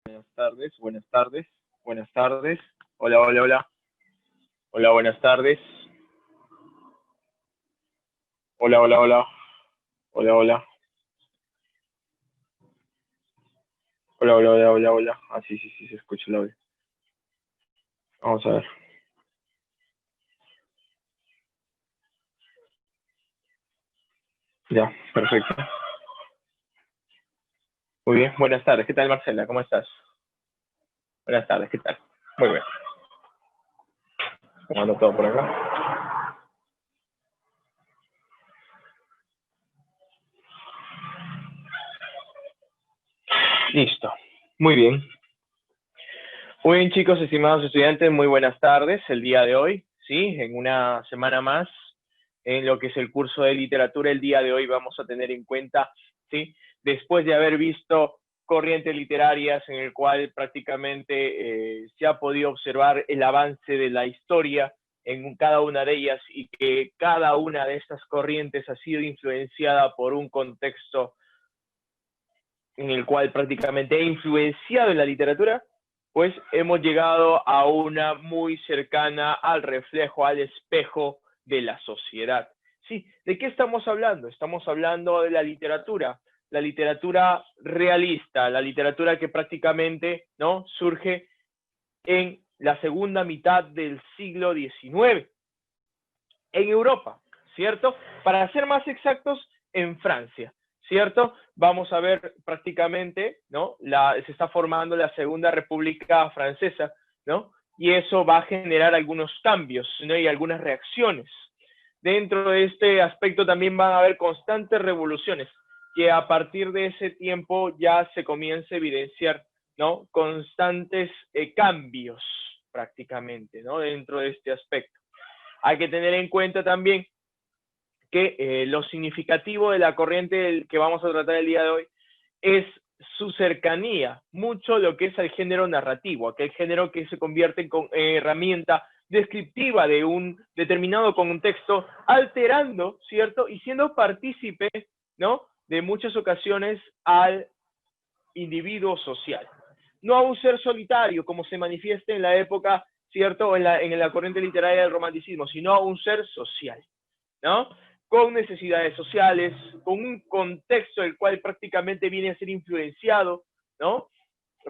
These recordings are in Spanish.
Buenas tardes, buenas tardes, buenas tardes. Hola, hola, hola. Hola, buenas tardes. Hola, hola, hola. Hola, hola. Hola, hola, hola, hola, hola. Ah, sí, sí, sí, se escucha el audio. Vamos a ver. Ya, perfecto. Muy bien, buenas tardes. ¿Qué tal, Marcela? ¿Cómo estás? Buenas tardes, ¿qué tal? Muy bien. ¿Cómo anda todo por acá? Listo. Muy bien. Muy bien, chicos, estimados estudiantes, muy buenas tardes. El día de hoy, sí, en una semana más, en lo que es el curso de literatura, el día de hoy vamos a tener en cuenta, sí, después de haber visto corrientes literarias en el cual prácticamente se ha podido observar el avance de la historia en cada una de ellas y que cada una de estas corrientes ha sido influenciada por un contexto en el cual prácticamente ha influenciado en la literatura, pues hemos llegado a una muy cercana al reflejo, al espejo de la sociedad. Sí, ¿de qué estamos hablando? Estamos hablando de la literatura realista, la literatura que prácticamente, ¿no?, surge en la segunda mitad del siglo XIX en Europa, ¿cierto? Para ser más exactos, en Francia, ¿cierto? Vamos a ver prácticamente, ¿no? Se está formando la Segunda República Francesa, ¿no? Y eso va a generar algunos cambios, ¿no? Y algunas reacciones. Dentro de este aspecto también van a haber constantes revoluciones, que a partir de ese tiempo ya se comienza a evidenciar, ¿no?, constantes cambios prácticamente, ¿no?, dentro de este aspecto. Hay que tener en cuenta también que lo significativo de la corriente que vamos a tratar el día de hoy es su cercanía, mucho lo que es el género narrativo, aquel género que se convierte en herramienta descriptiva de un determinado contexto, alterando, ¿cierto?, y siendo partícipe, ¿no?, de muchas ocasiones al individuo social. No a un ser solitario, como se manifiesta en la época, ¿cierto?, en la corriente literaria del romanticismo, sino a un ser social, ¿no?, con necesidades sociales, con un contexto el cual prácticamente viene a ser influenciado, ¿no?,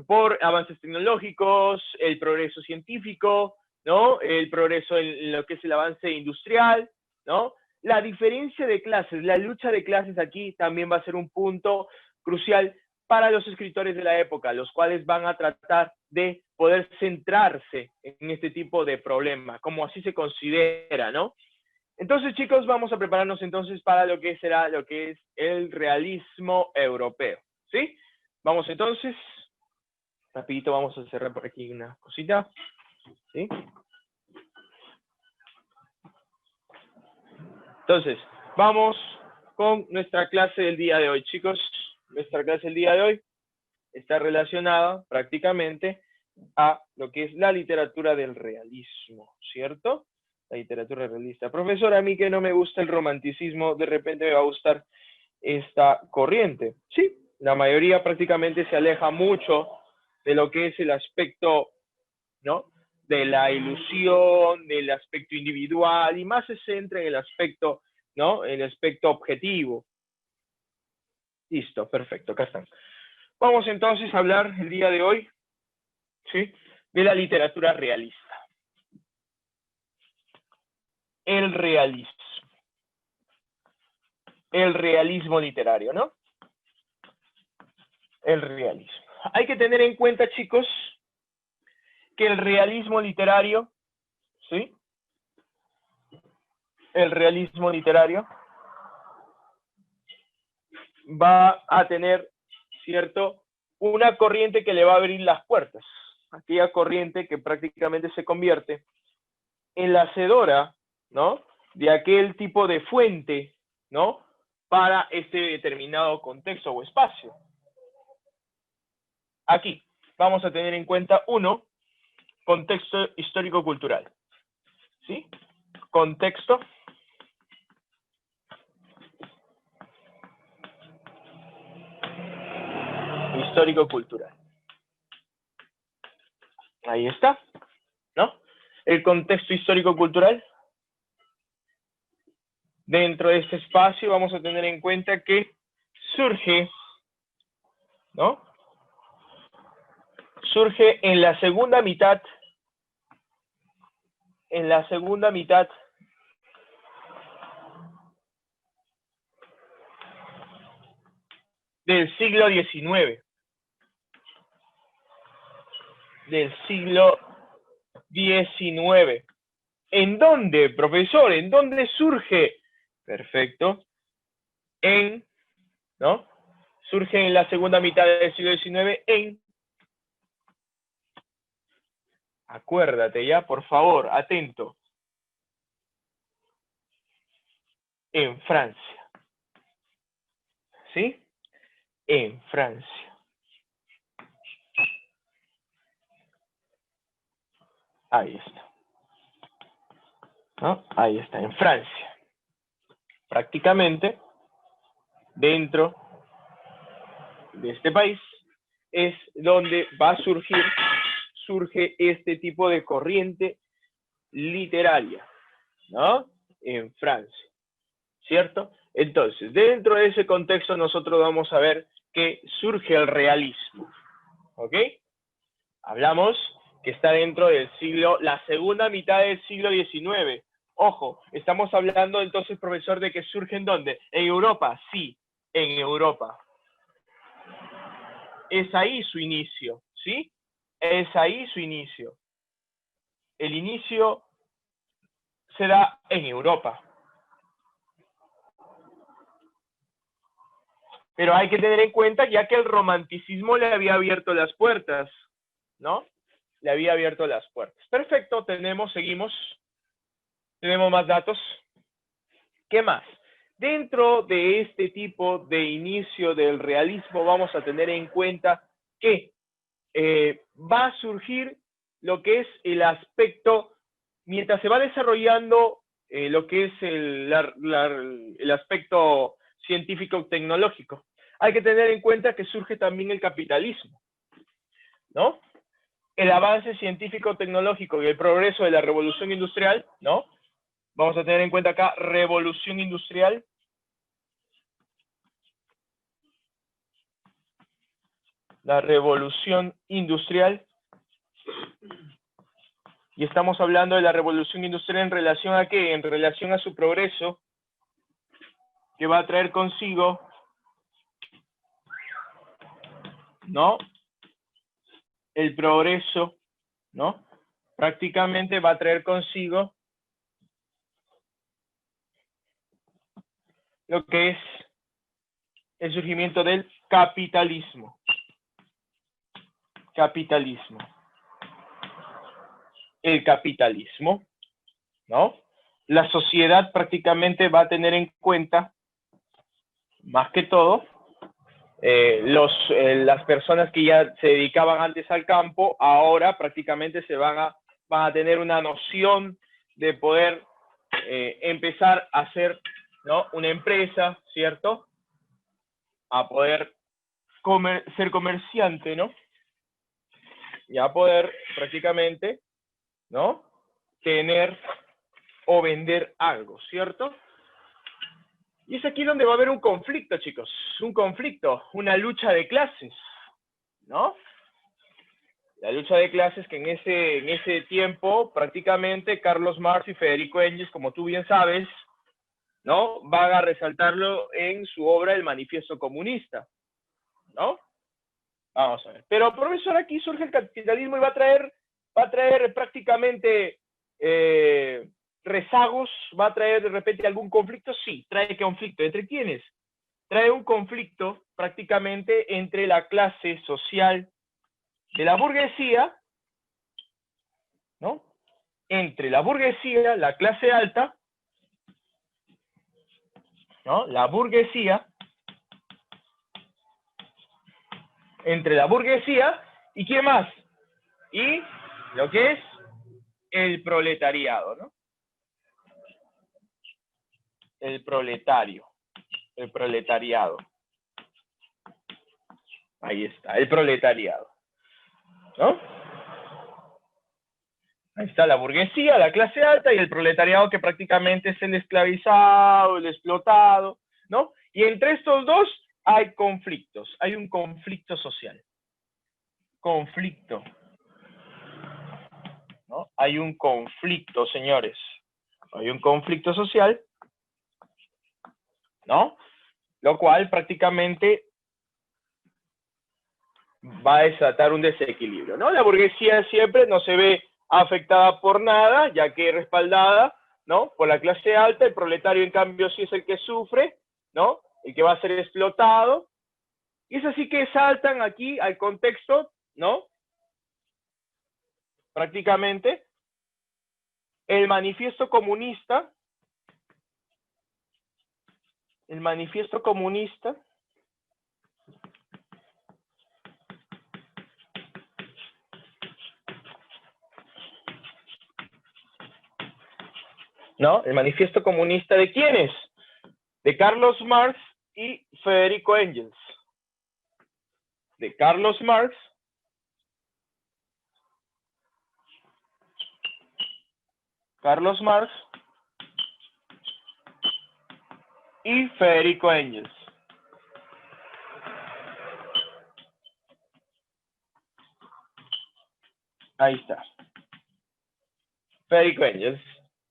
por avances tecnológicos, el progreso científico, ¿no?, el progreso en lo que es el avance industrial, ¿no? La diferencia de clases, la lucha de clases aquí también va a ser un punto crucial para los escritores de la época, los cuales van a tratar de poder centrarse en este tipo de problema, como así se considera, ¿no? Entonces, chicos, vamos a prepararnos entonces para lo que será lo que es el realismo europeo, ¿sí? Vamos entonces, rapidito vamos a cerrar por aquí una cosita, ¿sí? Entonces, vamos con nuestra clase del día de hoy, chicos. Nuestra clase del día de hoy está relacionada prácticamente a lo que es la literatura del realismo, ¿cierto? La literatura realista. Profesor, a mí que no me gusta el romanticismo, de repente me va a gustar esta corriente. Sí, la mayoría prácticamente se aleja mucho de lo que es el aspecto, ¿no?, de la ilusión, del aspecto individual, y más se centra en el aspecto, ¿no?, el aspecto objetivo. Listo, perfecto, acá están. Vamos entonces a hablar el día de hoy, ¿sí?, de la literatura realista. El realismo. El realismo literario, ¿no? El realismo. Hay que tener en cuenta, chicos, que el realismo literario, ¿sí?, el realismo literario va a tener, ¿cierto?, una corriente que le va a abrir las puertas. Aquella corriente que prácticamente se convierte en la hacedora, ¿no?, de aquel tipo de fuente, ¿no?, para este determinado contexto o espacio. Aquí vamos a tener en cuenta, uno, contexto histórico-cultural, ¿sí? Contexto histórico-cultural. Ahí está, ¿no? El contexto histórico-cultural. Dentro de este espacio vamos a tener en cuenta que surge, ¿no? Surge en la segunda mitad del siglo XIX. Del siglo XIX. ¿En dónde, profesor? ¿En dónde surge? Perfecto. ¿No? Surge en la segunda mitad del siglo XIX acuérdate ya, por favor, atento. En Francia. ¿Sí? En Francia. Ahí está. ¿No? Ahí está, en Francia. Prácticamente, dentro de este país, es donde va a surge este tipo de corriente literaria, ¿no? En Francia, ¿cierto? Entonces, dentro de ese contexto nosotros vamos a ver que surge el realismo, ¿ok? Hablamos que está dentro del siglo, la segunda mitad del siglo XIX. Ojo, estamos hablando entonces, profesor, de que surge ¿en dónde? En Europa, sí, en Europa. Es ahí su inicio, ¿sí? Es ahí su inicio. El inicio se da en Europa. Pero hay que tener en cuenta ya que el romanticismo le había abierto las puertas, ¿no? Le había abierto las puertas. Perfecto, seguimos. Tenemos más datos. ¿Qué más? Dentro de este tipo de inicio del realismo vamos a tener en cuenta que va a surgir lo que es el aspecto, mientras se va desarrollando lo que es el aspecto científico-tecnológico. Hay que tener en cuenta que surge también el capitalismo, ¿no? El avance científico-tecnológico y el progreso de la revolución industrial, ¿no? Vamos a tener en cuenta acá revolución industrial. La revolución industrial. Y estamos hablando de la revolución industrial en relación a qué? En relación a su progreso, que va a traer consigo, ¿no? El progreso, ¿no? Prácticamente va a traer consigo lo que es el surgimiento del capitalismo. Capitalismo. El capitalismo, ¿no? La sociedad prácticamente va a tener en cuenta, más que todo, las personas que ya se dedicaban antes al campo, ahora prácticamente van a tener una noción de poder empezar a hacer, ¿no? Una empresa, ¿cierto? A poder ser comerciante, ¿no? Y a poder prácticamente, ¿no? Tener o vender algo, ¿cierto? Y es aquí donde va a haber un conflicto, chicos. Un conflicto, una lucha de clases, ¿no? La lucha de clases que en ese tiempo prácticamente Carlos Marx y Federico Engels, como tú bien sabes, ¿no? Van a resaltarlo en su obra El Manifiesto Comunista, ¿no? Vamos a ver. Pero, profesor, aquí surge el capitalismo y va a traer prácticamente rezagos, va a traer de repente algún conflicto. Sí, trae conflicto. ¿Entre quiénes? Trae un conflicto prácticamente entre la clase social de la burguesía, ¿no? Entre la burguesía, la clase alta, ¿no? La burguesía, entre la burguesía, ¿y quién más? Y lo que es el proletariado, ¿no? El proletariado. Ahí está, el proletariado, ¿no? Ahí está la burguesía, la clase alta y el proletariado, que prácticamente es el esclavizado, el explotado, ¿no? Y entre estos dos hay conflictos, hay un conflicto social. Conflicto, ¿no? Hay un conflicto, señores. Hay un conflicto social, ¿no? Lo cual prácticamente va a desatar un desequilibrio, ¿no? La burguesía siempre no se ve afectada por nada, ya que es respaldada, ¿no? Por la clase alta. El proletario, en cambio, sí es el que sufre, ¿no? El que va a ser explotado. Y es así que saltan aquí al contexto, ¿no? Prácticamente el manifiesto comunista, ¿no? El manifiesto comunista, ¿de quiénes? De Carlos Marx y Federico Engels. De Carlos Marx y Federico Engels. Ahí está. Federico Engels.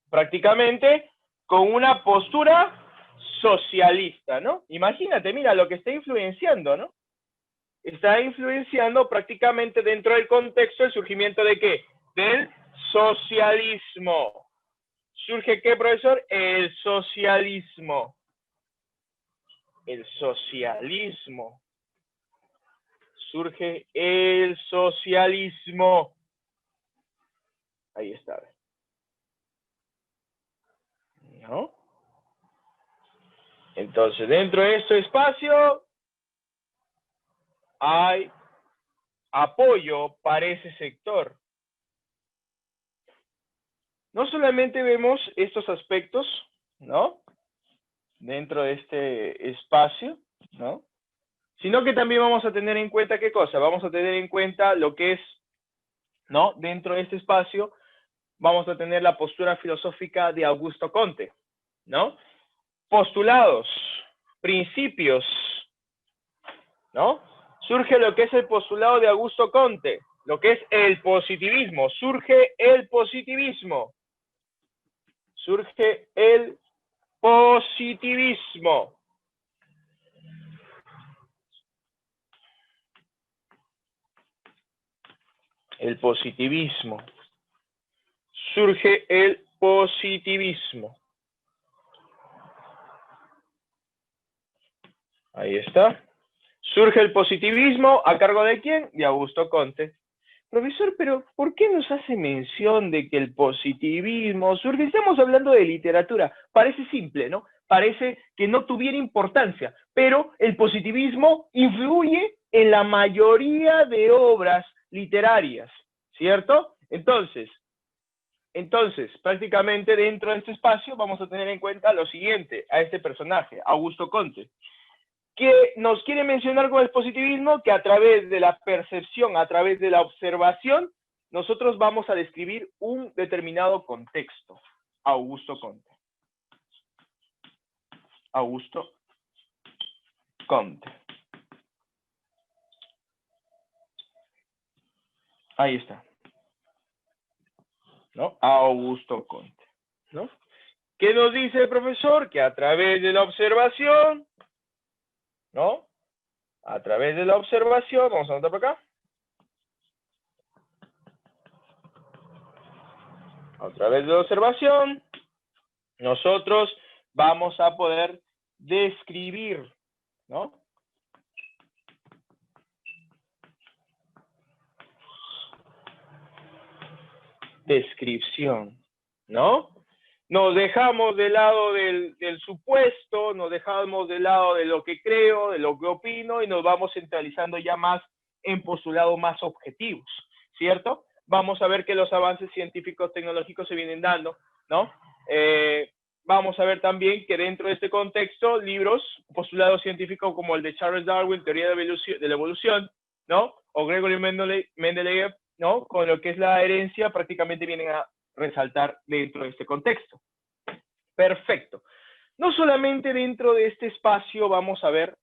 Prácticamente con una postura socialista, ¿no? Imagínate, mira lo que está influenciando, ¿no? Está influenciando prácticamente dentro del contexto el surgimiento de ¿qué? Del socialismo. ¿Surge qué, profesor? El socialismo. El socialismo. Surge el socialismo. Ahí está. ¿No? Entonces, dentro de este espacio hay apoyo para ese sector. No solamente vemos estos aspectos, ¿no? Dentro de este espacio, ¿no? Sino que también vamos a tener en cuenta, ¿qué cosa? Vamos a tener en cuenta lo que es, ¿no? Dentro de este espacio vamos a tener la postura filosófica de Augusto Comte, ¿no? Postulados, principios, ¿no? Surge lo que es el postulado de Augusto Comte, lo que es el positivismo. Surge el positivismo. Surge el positivismo. El positivismo. Surge el positivismo. Ahí está. Surge el positivismo, ¿a cargo de quién? De Augusto Comte. Profesor, pero ¿por qué nos hace mención de que el positivismo surge? Estamos hablando de literatura. Parece simple, ¿no? Parece que no tuviera importancia, pero el positivismo influye en la mayoría de obras literarias, ¿cierto? Entonces, prácticamente dentro de este espacio vamos a tener en cuenta lo siguiente, a este personaje, Augusto Comte, que nos quiere mencionar con el positivismo que a través de la percepción, a través de la observación, nosotros vamos a describir un determinado contexto. Augusto Comte. Augusto Comte. Ahí está. ¿No? Augusto Comte. ¿No? ¿Qué nos dice el profesor? Que a través de la observación, ¿no? A través de la observación, vamos a anotar por acá. A través de la observación, nosotros vamos a poder describir, ¿no? Descripción, ¿no? Nos dejamos de lado del supuesto, nos dejamos de lado de lo que creo, de lo que opino, y nos vamos centralizando ya más en postulados más objetivos, ¿cierto? Vamos a ver que los avances científicos tecnológicos se vienen dando, ¿no? vamos a ver también que dentro de este contexto, libros, postulados científicos como el de Charles Darwin, Teoría de la Evolución, ¿no? O Gregory Mendeleev, ¿no? Con lo que es la herencia, prácticamente vienen a resaltar dentro de este contexto. Perfecto. No solamente dentro de este espacio vamos a ver,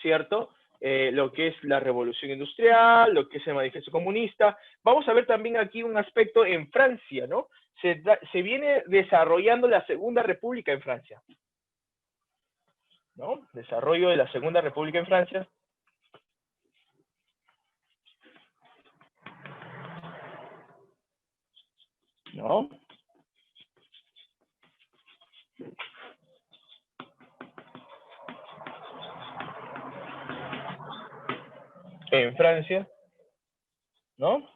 ¿cierto? Lo que es la revolución industrial, lo que es el manifiesto comunista. Vamos a ver también aquí un aspecto en Francia, ¿no? Se viene desarrollando la Segunda República en Francia, ¿no? Desarrollo de la Segunda República en Francia. ¿No? En Francia, ¿no?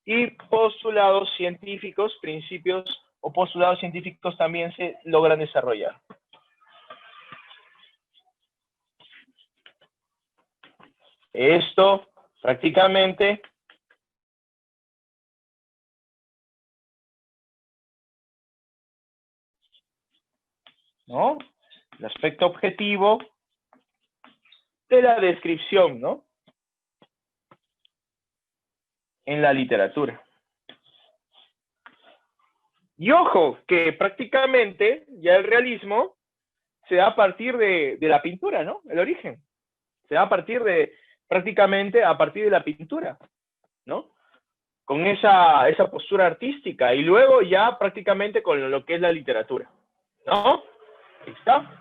Y postulados científicos, principios o postulados científicos también se logran desarrollar. Esto prácticamente ¿no? El aspecto objetivo de la descripción, ¿no? En la literatura. Y ojo, que prácticamente ya el realismo se da a partir de la pintura, ¿no? El origen. Se da a partir de, prácticamente a partir de la pintura, ¿no? Con esa postura artística y luego ya prácticamente con lo que es la literatura, ¿no? Ahí está.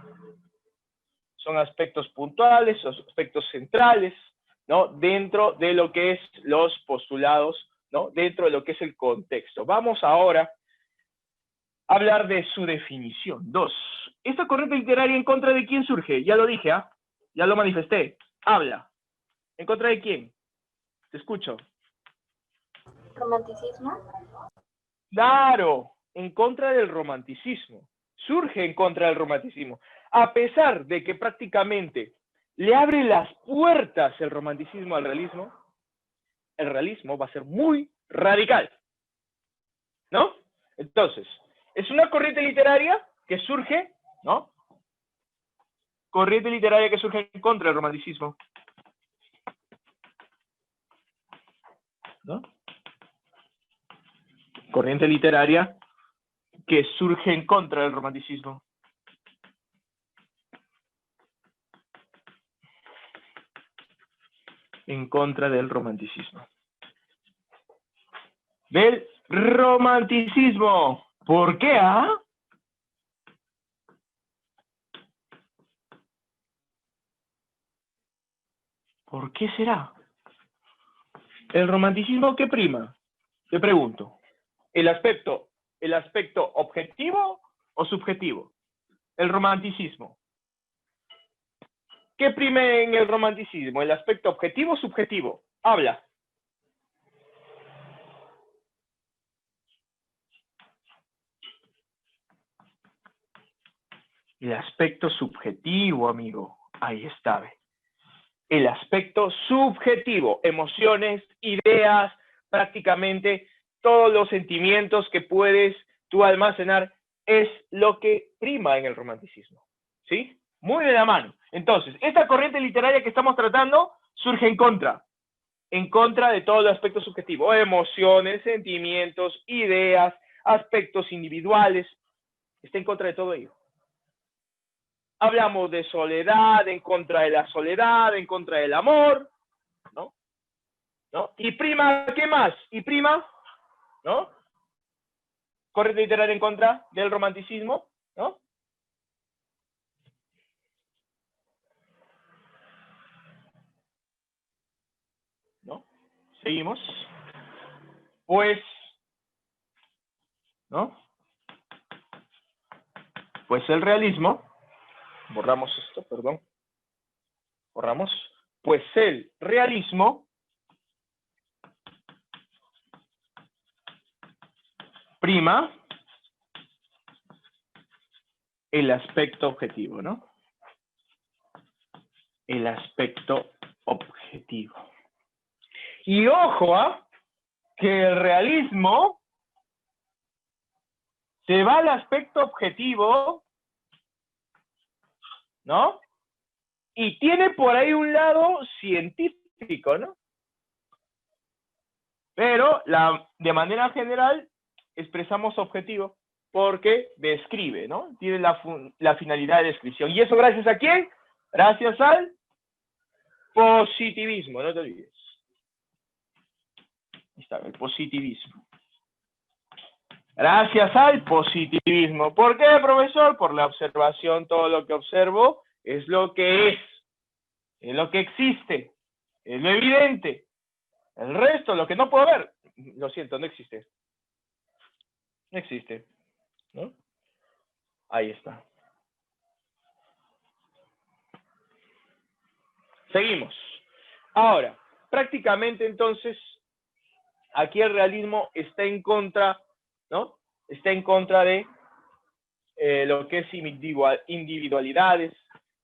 Son aspectos puntuales, son aspectos centrales, ¿no? Dentro de lo que es los postulados, ¿no? Dentro de lo que es el contexto. Vamos ahora a hablar de su definición. 2. ¿Esta corriente literaria en contra de quién surge? Ya lo dije, ¿ah? Ya lo manifesté. Habla. ¿En contra de quién? Te escucho. ¿Romanticismo? Claro, en contra del romanticismo. Surge en contra del romanticismo. A pesar de que prácticamente le abre las puertas el romanticismo al realismo, el realismo va a ser muy radical, ¿no? Entonces, es una corriente literaria que surge, ¿no? Corriente literaria que surge en contra del romanticismo, ¿no? Corriente literaria que surge en contra del romanticismo. En contra del romanticismo. Del romanticismo. ¿Por qué, ah? ¿Por qué será? ¿El romanticismo qué prima? Te pregunto. ¿El aspecto objetivo o subjetivo? El romanticismo. ¿Qué prime en el romanticismo? ¿El aspecto objetivo o subjetivo? Habla. El aspecto subjetivo, amigo. Ahí está. El aspecto subjetivo. Emociones, ideas, prácticamente todos los sentimientos que puedes tú almacenar es lo que prima en el romanticismo. ¿Sí? Muy de la mano. Entonces, esta corriente literaria que estamos tratando surge en contra de todo el aspecto subjetivo, emociones, sentimientos, ideas, aspectos individuales, está en contra de todo ello. Hablamos de soledad, en contra de la soledad, en contra del amor, ¿no? ¿No? Y prima, ¿qué más? Y prima, ¿no? Corriente literaria en contra del romanticismo, ¿no? ¿No? Seguimos. Pues, ¿no? Pues el realismo, borramos esto, perdón, borramos, pues el realismo prima el aspecto objetivo, ¿no? El aspecto objetivo. Y ojo, ¿ah? Que el realismo Se va al aspecto objetivo, ¿no? Y tiene por ahí un lado científico, ¿no? Pero de manera general expresamos objetivo porque describe, ¿no? Tiene la finalidad de descripción. ¿Y eso gracias a quién? Gracias al positivismo, no te olvides. Ahí está, el positivismo. Gracias al positivismo. ¿Por qué, profesor? Por la observación, todo lo que observo es lo que es lo que existe, es lo evidente. El resto, lo que no puedo ver, lo siento, no existe. No existe, ¿no? Ahí está. Seguimos. Ahora, prácticamente entonces, aquí el realismo está en contra, ¿no? Está en contra de lo que es individualidades,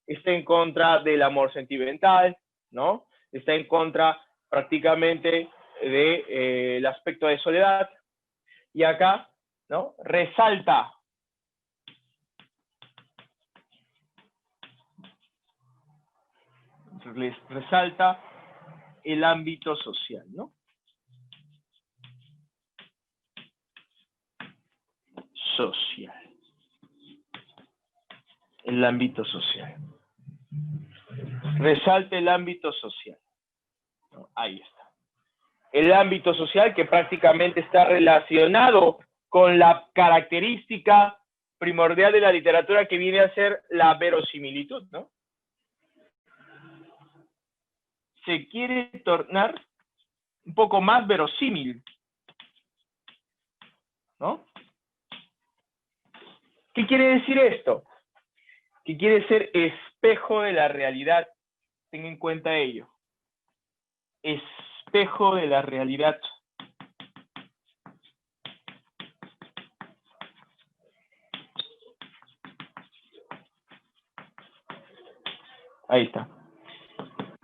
está en contra del amor sentimental, ¿no? Está en contra prácticamente de, el aspecto de soledad. Y acá, ¿no? Resalta el ámbito social, ¿no? Social. El ámbito social. Resalta el ámbito social. ¿No? Ahí está. El ámbito social que prácticamente está relacionado con la característica primordial de la literatura que viene a ser la verosimilitud, ¿no? Se quiere tornar un poco más verosímil, ¿no? ¿Qué quiere decir esto? Que quiere ser espejo de la realidad. Ten en cuenta ello. Espejo de la realidad. Ahí está.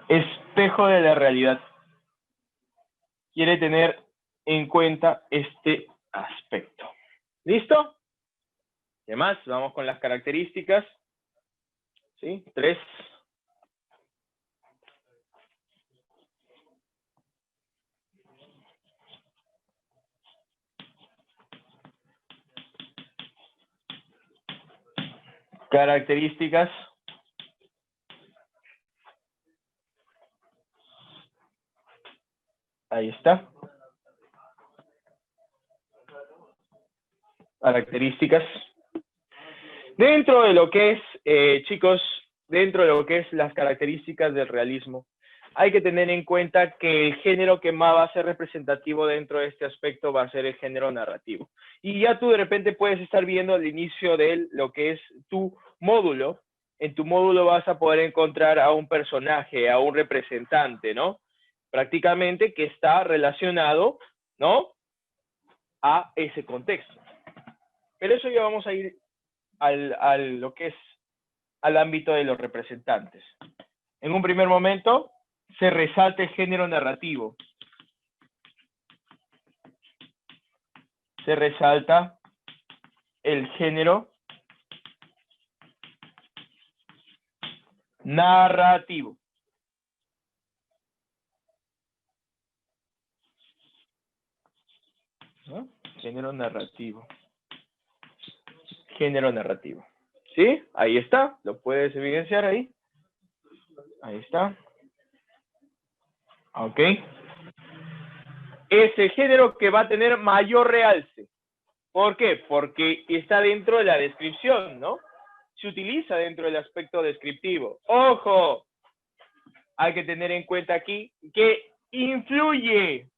Espejo de la realidad. Quiere tener en cuenta este aspecto. ¿Listo? ¿Qué más? Vamos con las características. ¿Sí? 3. Características. Ahí está. Características. Dentro de lo que es, chicos, dentro de lo que es las características del realismo, hay que tener en cuenta que el género que más va a ser representativo dentro de este aspecto va a ser el género narrativo. Y ya tú de repente puedes estar viendo al inicio de lo que es tu módulo. En tu módulo vas a poder encontrar a un personaje, a un representante, ¿no? Prácticamente que está relacionado, ¿no? A ese contexto. Pero eso ya vamos a ir lo que es al ámbito de los representantes. En un primer momento se resalta el género narrativo. Se resalta el género narrativo. ¿No? Género narrativo. Género narrativo. ¿Sí? Ahí está. Lo puedes evidenciar ahí. Ahí está. Ok. Es el género que va a tener mayor realce. ¿Por qué? Porque está dentro de la descripción, ¿no? Se utiliza dentro del aspecto descriptivo. ¡Ojo! Hay que tener en cuenta aquí que influye,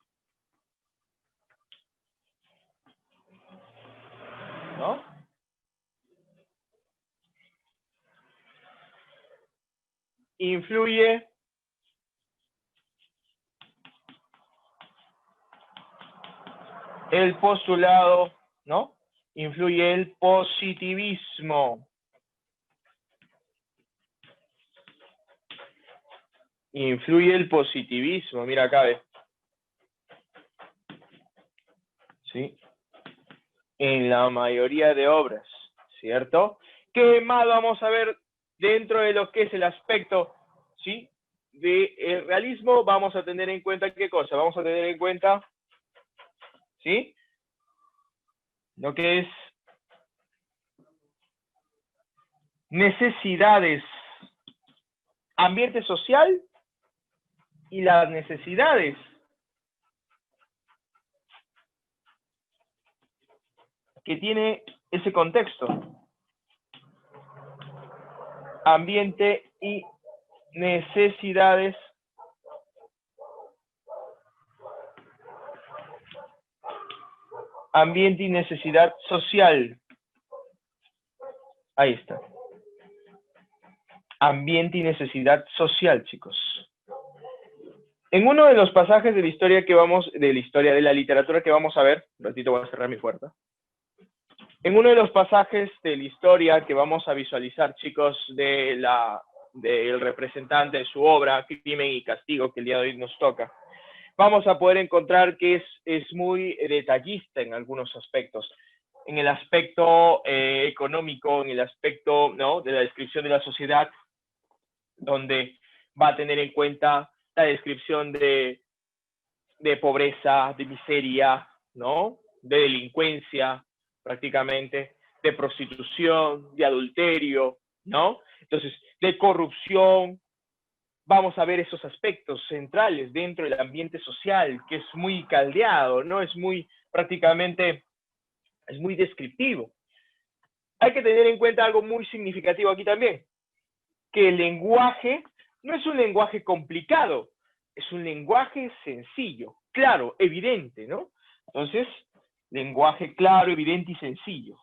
¿no? Influye el postulado, ¿no? Influye el positivismo. Influye el positivismo, mira acá, ¿ves? ¿Sí? en la mayoría de obras, ¿cierto? ¿Qué más vamos a ver dentro de lo que es el aspecto, ¿sí? del realismo? Vamos a tener en cuenta, ¿qué cosa? Vamos a tener en cuenta, ¿sí? Lo que es necesidades, ambiente social y las necesidades que tiene ese contexto. Ambiente y necesidades ambiente y necesidad social. Ahí está. Ambiente y necesidad social, chicos. En uno de los pasajes de la historia de la literatura que vamos a ver, un ratito voy a cerrar mi puerta. En uno de los pasajes de la historia que vamos a visualizar, chicos, del representante de su obra, Crimen y Castigo, que el día de hoy nos toca, vamos a poder encontrar que es muy detallista en algunos aspectos. En el aspecto económico, en el aspecto, ¿no?, de la descripción de la sociedad, donde va a tener en cuenta la descripción de pobreza, de miseria, ¿no?, de delincuencia, prácticamente, de prostitución, de adulterio, ¿no? Entonces, de corrupción. Vamos a ver esos aspectos centrales dentro del ambiente social, que es muy caldeado, ¿no? Es muy, prácticamente, es muy descriptivo. Hay que tener en cuenta algo muy significativo aquí también, que el lenguaje no es un lenguaje complicado, es un lenguaje sencillo, claro, evidente, ¿no? Entonces, lenguaje claro, evidente y sencillo,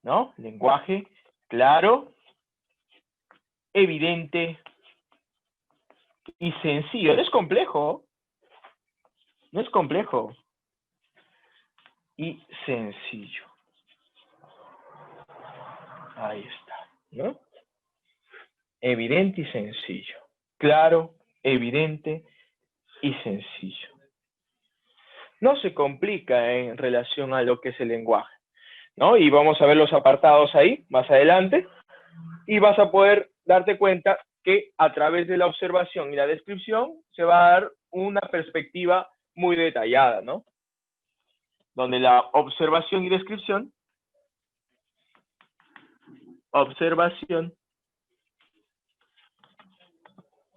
¿no? Lenguaje claro, evidente y sencillo. No es complejo, no es complejo. Y sencillo. Ahí está, ¿no? Evidente y sencillo. Claro, evidente y sencillo. No se complica en relación a lo que es el lenguaje, ¿no? Y vamos a ver los apartados ahí, más adelante, y vas a poder darte cuenta que a través de la observación y la descripción se va a dar una perspectiva muy detallada, ¿no? Donde la observación y descripción, observación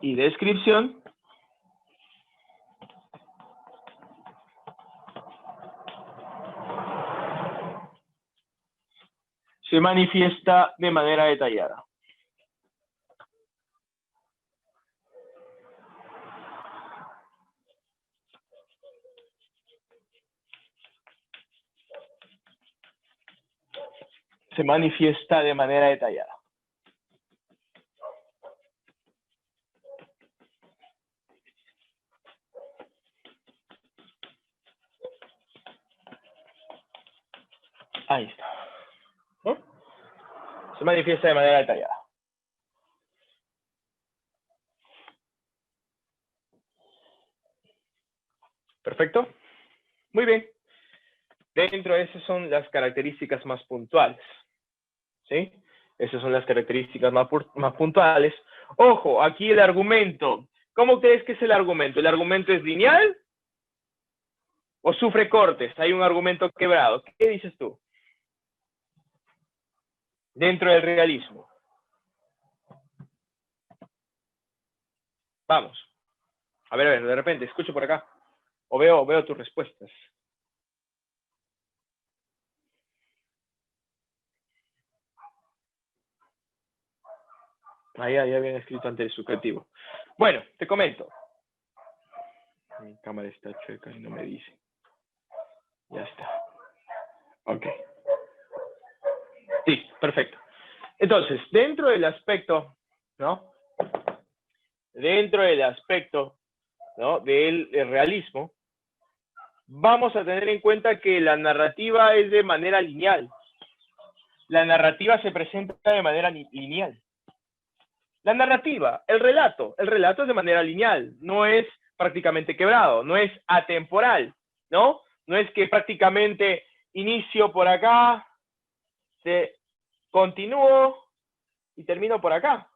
y descripción se manifiesta de manera detallada. Se manifiesta de manera detallada. Ahí está, ¿no? Se manifiesta de manera detallada. ¿Perfecto? Muy bien. Dentro de esas son las características más puntuales, ¿sí? Esas son las características más puntuales. Ojo, aquí el argumento. ¿Cómo crees que es el argumento? ¿El argumento es lineal o sufre cortes? Hay un argumento quebrado. ¿Qué dices tú? Dentro del realismo. Vamos. A ver, de repente, escucho por acá. O veo tus respuestas. Ahí ya habían escrito antes el subjetivo. Bueno, te comento. Mi cámara está chueca y no me dice. Ya está. Ok. Sí, perfecto. Entonces, dentro del aspecto, ¿no? Dentro del aspecto, ¿no?, del realismo, vamos a tener en cuenta que la narrativa es de manera lineal. La narrativa se presenta de manera lineal. La narrativa, el relato es de manera lineal, no es prácticamente quebrado, no es atemporal, ¿no? No es que prácticamente inicio por acá, continúo y termino por acá.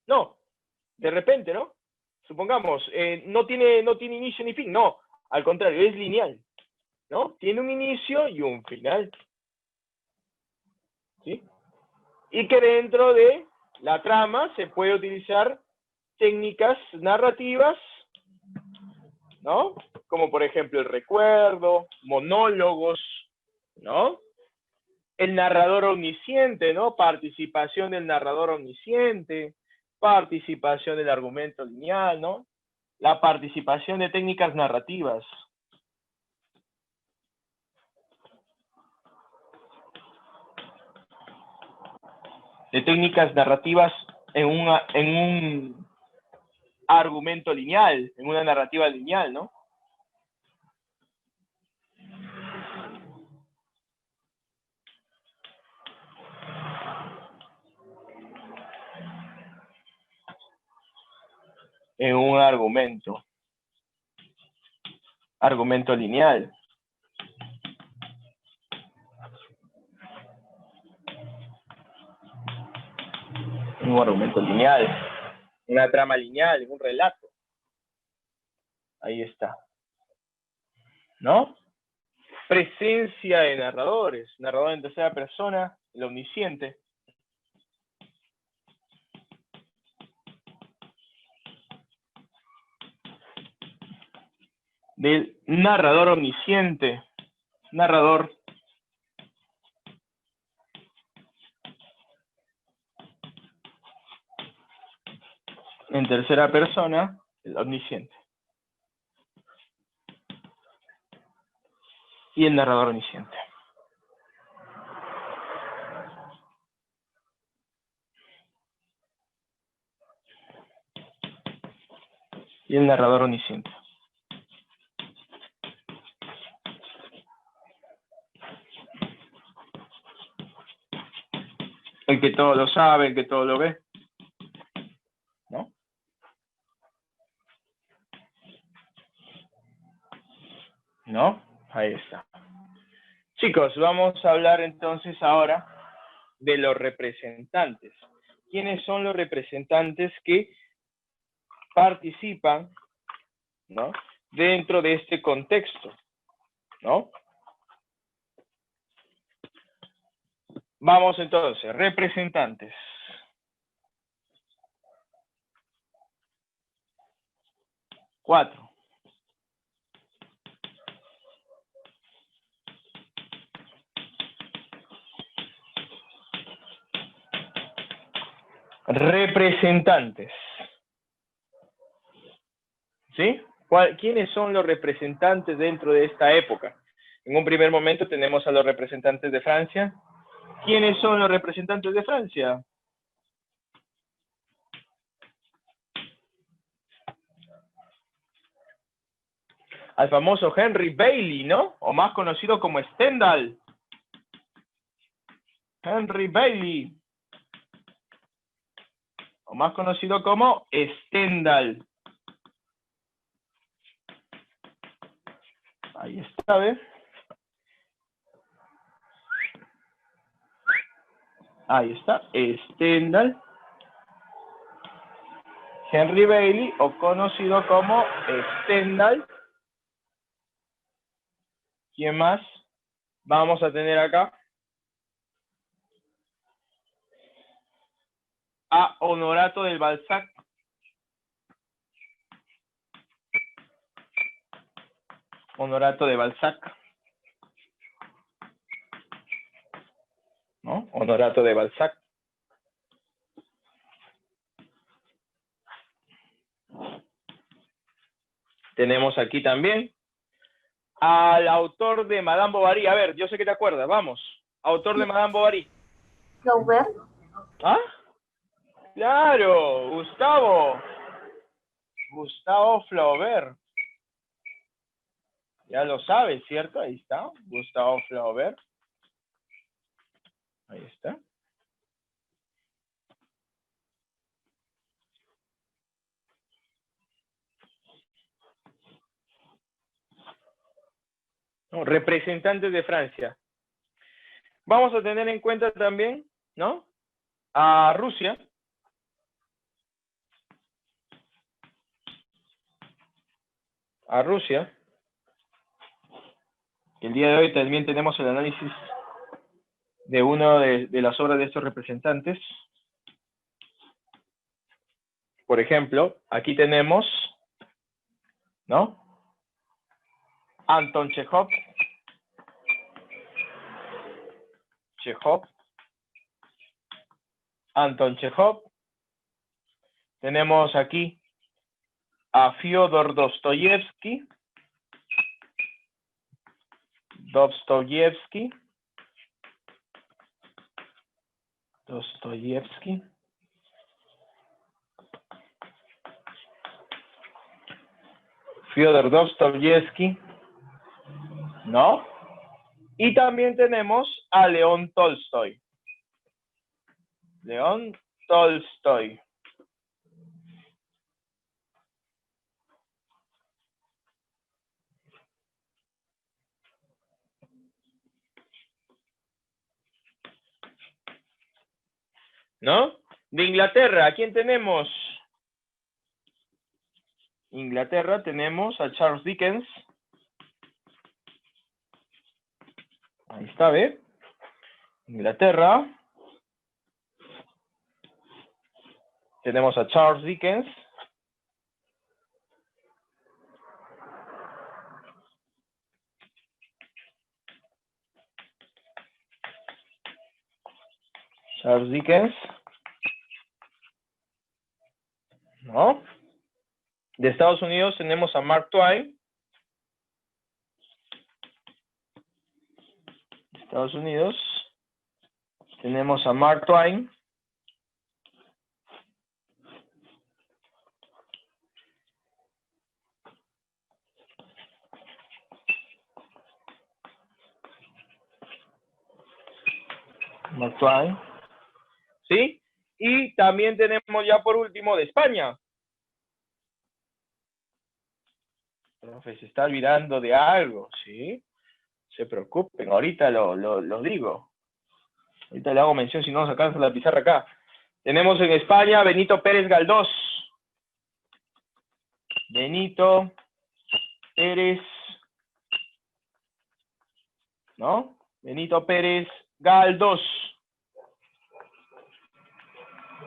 No, de repente, ¿no? Supongamos, no tiene inicio ni fin, no, al contrario, es lineal, ¿no? Tiene un inicio y un final, ¿sí? Y que dentro de la trama se puede utilizar técnicas narrativas, ¿no? Como por ejemplo el recuerdo, monólogos, ¿no? El narrador omnisciente, ¿no? Participación del narrador omnisciente, participación del argumento lineal, ¿no? La participación de técnicas narrativas. De técnicas narrativas en un argumento lineal, en una narrativa lineal, ¿no? En un argumento lineal. Un argumento lineal, una trama lineal, un relato. Ahí está. ¿No? Presencia de narradores, narrador en tercera persona, el omnisciente. Del narrador omnisciente, narrador en tercera persona, el omnisciente. Y el narrador omnisciente. Y el narrador omnisciente. El que todo lo sabe, el que todo lo ve. ¿No? ¿No? Ahí está. Chicos, vamos a hablar entonces ahora de los representantes. ¿Quiénes son los representantes que participan, ¿no? Dentro de este contexto, ¿no? Vamos entonces, representantes. Cuatro. Representantes. ¿Sí? ¿Quiénes son los representantes dentro de esta época? En un primer momento tenemos a los representantes de Francia. ¿Quiénes son los representantes de Francia? Al famoso Henry Bailey, ¿no? O más conocido como Stendhal. Henry Bailey. O más conocido como Stendhal. Ahí está, ¿ves? Ahí está, Stendhal. Henry Bailey, o conocido como Stendhal. ¿Quién más vamos a tener acá? A Honorato del Balzac. Honorato de Balzac. ¿No? Honorato de Balzac. Tenemos aquí también al autor de Madame Bovary. A ver, yo sé que te acuerdas, vamos. Autor de Madame Bovary. Flaubert. ¿Ah? Claro, Gustavo. Gustavo Flaubert. Ya lo sabes, ¿cierto? Ahí está, Gustavo Flaubert. Ahí está. ¿no? Representantes de Francia. Vamos a tener en cuenta también, ¿no? A Rusia. A Rusia. El día de hoy también tenemos el análisis de una de las obras de estos representantes. Por ejemplo, aquí tenemos, ¿no? Anton Chekhov. Anton Chekhov. Tenemos aquí a Fyodor Dostoyevsky. Fyodor Dostoyevsky, ¿no? Y también tenemos a León Tolstoy. ¿No? De Inglaterra, ¿a quién tenemos? Inglaterra tenemos a Charles Dickens. Ahí está, ¿ve? Inglaterra. Tenemos a Charles Dickens. ¿No? De Estados Unidos tenemos a Mark Twain. Estados Unidos tenemos a Mark Twain. ¿Sí? Y también tenemos ya por último de España. Profe, se está olvidando de algo, ¿sí? Se preocupen, ahorita lo digo. Ahorita le hago mención, si no nos alcanza la pizarra acá. Tenemos en España Benito Pérez Galdós. Benito Pérez, ¿no? Benito Pérez Galdós.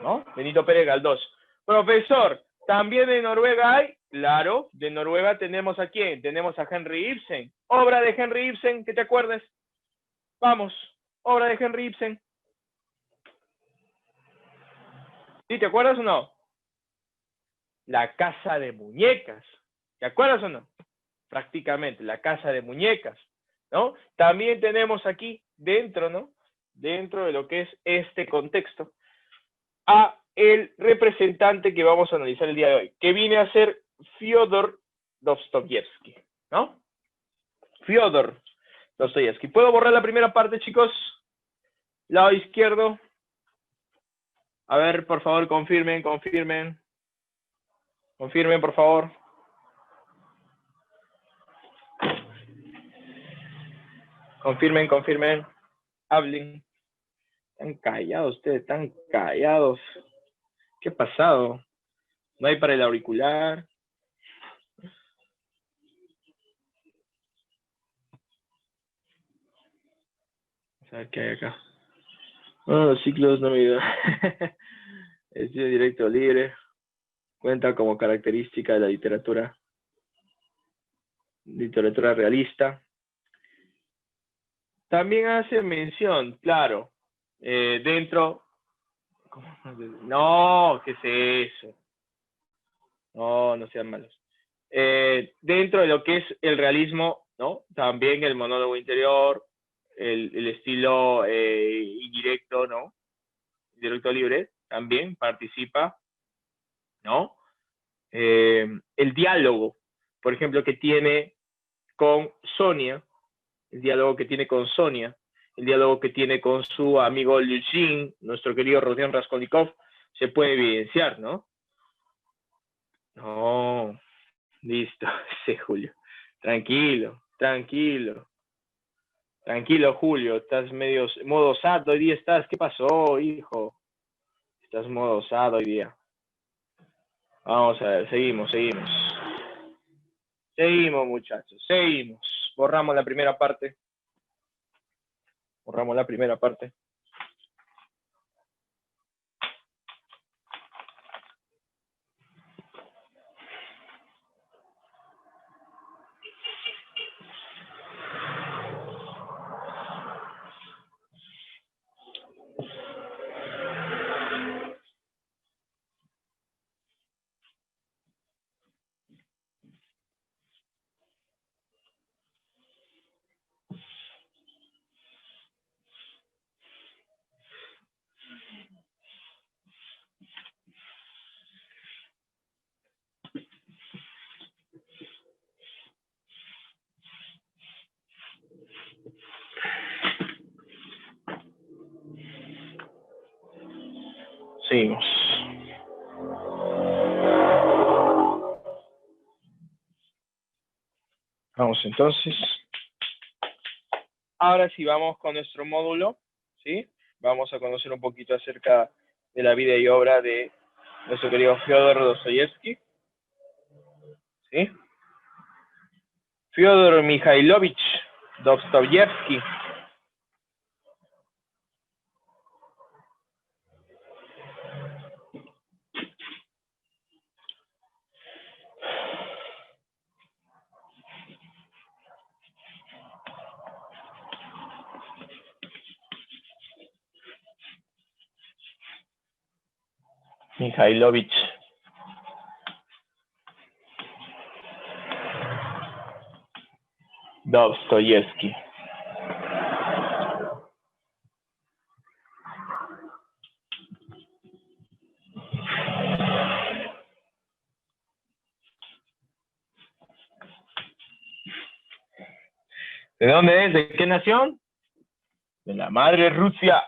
¿No? Benito Pérez Galdós. Profesor, ¿también de Noruega hay? Claro, de Noruega tenemos a quién? Tenemos a Henry Ibsen. Obra de Henry Ibsen, que te acuerdes. Vamos, obra de Henry Ibsen. ¿Sí te acuerdas o no? La Casa de Muñecas. ¿Te acuerdas o no? Prácticamente, la Casa de Muñecas, ¿no? También tenemos aquí dentro, ¿no? Dentro de lo que es este contexto, a el representante que vamos a analizar el día de hoy, que viene a ser Fyodor Dostoyevsky, ¿no? Fyodor Dostoyevsky. ¿Puedo borrar la primera parte, chicos? Lado izquierdo. A ver, por favor, confirmen. Confirmen, por favor. Confirmen. Hablen. Están callados ustedes, están callados. ¿Qué ha pasado? ¿No hay para el auricular? Vamos a ver qué hay acá. Los ciclos no me ayudan. Estilo directo libre. Cuenta como característica de la literatura realista. También hace mención, claro, dentro... No, ¿qué es eso? No sean malos. Dentro de lo que es el realismo, ¿no? También el monólogo interior, el estilo indirecto, ¿no? Directo libre, también participa, ¿no? El diálogo, por ejemplo, que tiene con Sonia, el diálogo que tiene con Sonia, el diálogo que tiene con su amigo Liu Xin, nuestro querido Rodion Raskolnikov, se puede evidenciar, ¿no? No, listo, sí, Julio. Tranquilo. Tranquilo, Julio, estás medio modo sad hoy día estás. ¿Qué pasó, hijo? Estás modo sad hoy día. Vamos a ver, seguimos. Seguimos, muchachos, seguimos. Borramos la primera parte. Seguimos. Vamos entonces. Ahora sí, vamos con nuestro módulo, ¿sí? Vamos a conocer un poquito acerca de la vida y obra de nuestro querido Fyodor Dostoyevsky, ¿sí? Fyodor Mikhailovich Dostoyevsky. Mikhailovich Dostoyevsky. ¿De dónde es? ¿De qué nación? De la madre Rusia.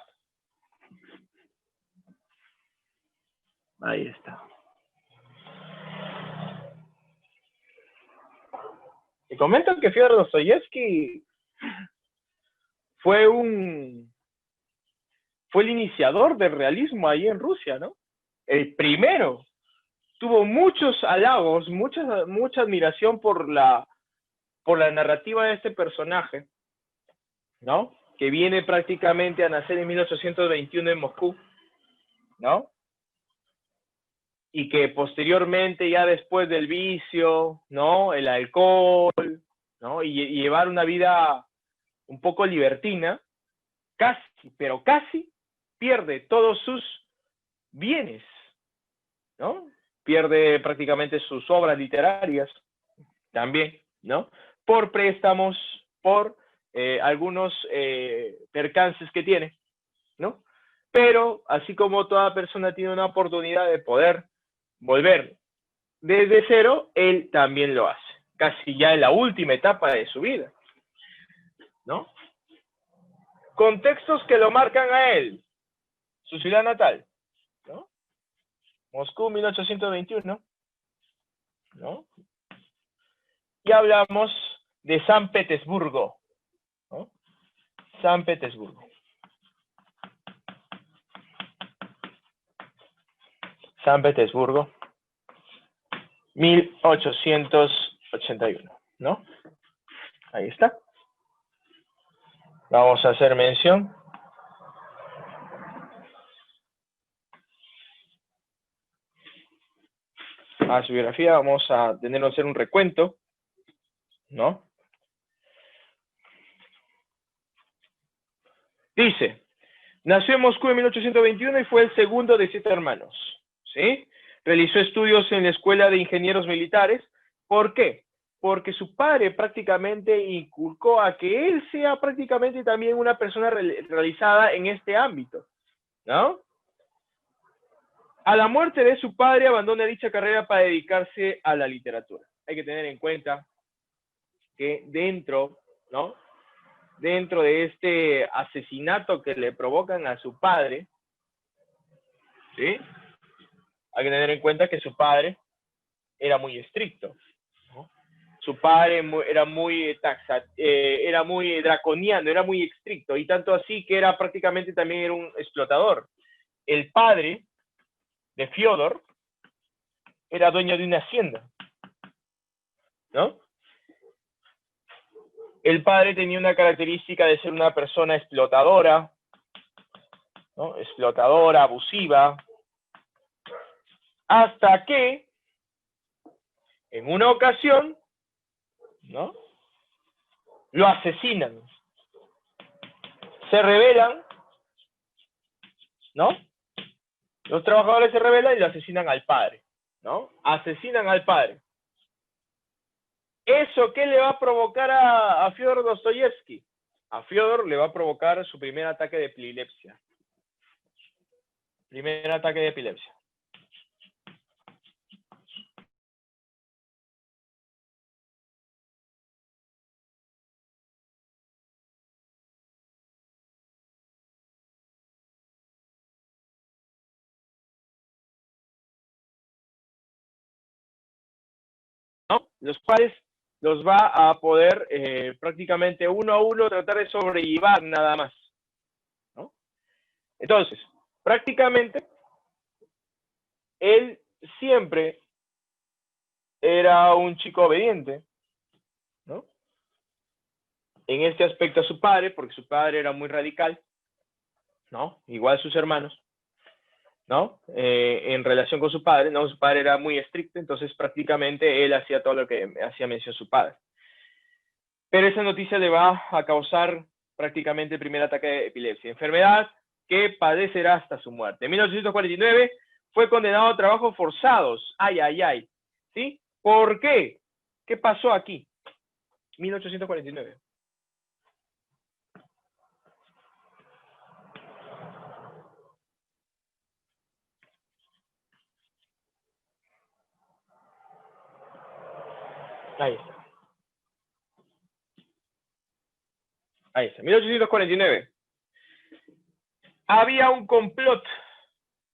Ahí está. Te comento que Fyodor Dostoyevsky fue el iniciador del realismo ahí en Rusia, ¿no? El primero. Tuvo muchos halagos, mucha admiración por la narrativa de este personaje, ¿no? Que viene prácticamente a nacer en 1821 en Moscú, ¿no? Y que posteriormente, ya después del vicio, ¿no? El alcohol, ¿no? Y llevar una vida un poco libertina, pero casi pierde todos sus bienes, ¿no? Pierde prácticamente sus obras literarias también, ¿no? Por préstamos, por algunos percances que tiene, ¿no? Pero así como toda persona tiene una oportunidad de poder volver desde cero, él también lo hace, casi ya en la última etapa de su vida, ¿no? Contextos que lo marcan a él, su ciudad natal, ¿no? Moscú, 1821, ¿no? Y hablamos de San Petersburgo, ¿no? San Petersburgo. San Petersburgo, 1881, ¿no? Ahí está. Vamos a hacer mención a su biografía. Vamos a tener que hacer un recuento, ¿no? Dice, nació en Moscú en 1821 y fue el segundo de 7 hermanos, ¿sí? Realizó estudios en la Escuela de Ingenieros Militares. ¿Por qué? Porque su padre prácticamente inculcó a que él sea prácticamente también una persona realizada en este ámbito, ¿no? A la muerte de su padre abandona dicha carrera para dedicarse a la literatura. Hay que tener en cuenta que dentro, ¿no? Dentro de este asesinato que le provocan a su padre, ¿sí? Hay que tener en cuenta que su padre era muy estricto, ¿no? Su padre era muy era muy draconiano, era muy estricto, y tanto así que era prácticamente también era un explotador. El padre de Fiodor era dueño de una hacienda, ¿no? El padre tenía una característica de ser una persona explotadora, ¿no? Explotadora, abusiva, hasta que en una ocasión, ¿no? Lo asesinan, se rebelan, ¿no? Los trabajadores se rebelan y lo asesinan al padre, ¿no? Asesinan al padre. ¿Eso qué le va a provocar a Fyodor Dostoyevsky? A Fyodor le va a provocar su primer ataque de epilepsia. Primer ataque de epilepsia. ¿No? Los cuales los va a poder prácticamente uno a uno tratar de sobrellevar nada más, ¿no? Entonces, prácticamente, él siempre era un chico obediente, ¿no? En este aspecto a su padre, porque su padre era muy radical, ¿no? Igual sus hermanos, ¿no? En relación con su padre, ¿no? Su padre era muy estricto, entonces prácticamente él hacía todo lo que hacía mención su padre. Pero esa noticia le va a causar prácticamente el primer ataque de epilepsia, enfermedad que padecerá hasta su muerte. En 1849 fue condenado a trabajos forzados. Ay, ay, ay. ¿Sí? ¿Por qué? ¿Qué pasó aquí? 1849. Ahí está. Ahí está. 1849. Había un complot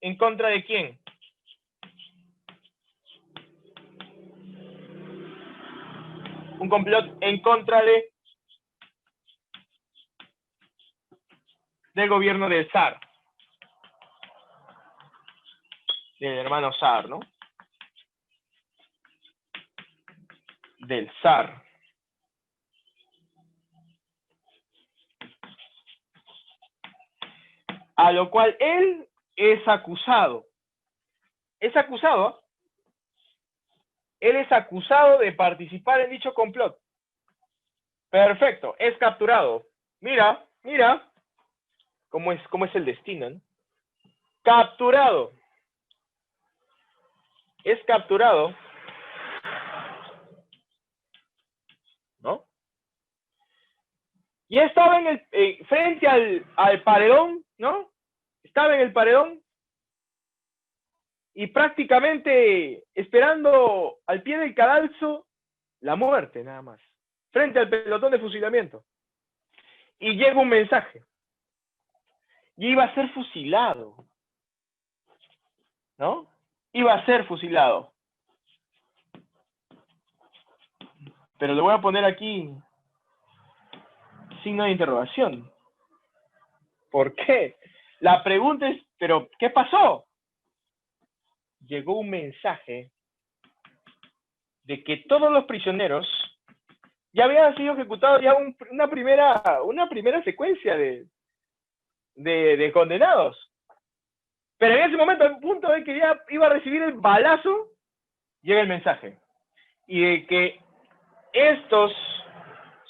en contra de quién. Un complot en contra del gobierno del zar. Del hermano zar, ¿no? Del zar. A lo cual él es acusado. Es acusado. Él es acusado de participar en dicho complot. Perfecto, es capturado. Mira, mira cómo es el destino, ¿no? Capturado. Es capturado, ¿no? Y estaba en el frente al paredón, ¿no? Estaba en el paredón y prácticamente esperando al pie del cadalso la muerte, nada más. Frente al pelotón de fusilamiento. Y llega un mensaje. Y iba a ser fusilado, ¿no? Iba a ser fusilado. Pero le voy a poner aquí signo de interrogación. ¿Por qué? La pregunta es, ¿pero qué pasó? Llegó un mensaje de que todos los prisioneros ya habían sido ejecutados ya una primera secuencia de condenados. Pero en ese momento, al punto de que ya iba a recibir el balazo, llega el mensaje. Y de que estos,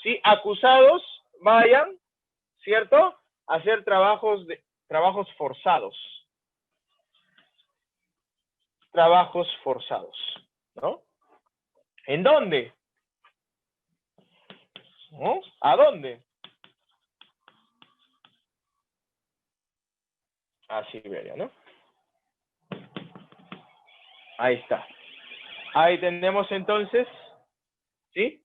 ¿sí?, acusados vayan, ¿cierto?, a hacer trabajos forzados. Trabajos forzados, ¿no? ¿En dónde? ¿No? ¿A dónde? A Siberia, ¿no? Ahí está. Ahí tenemos entonces, ¿sí?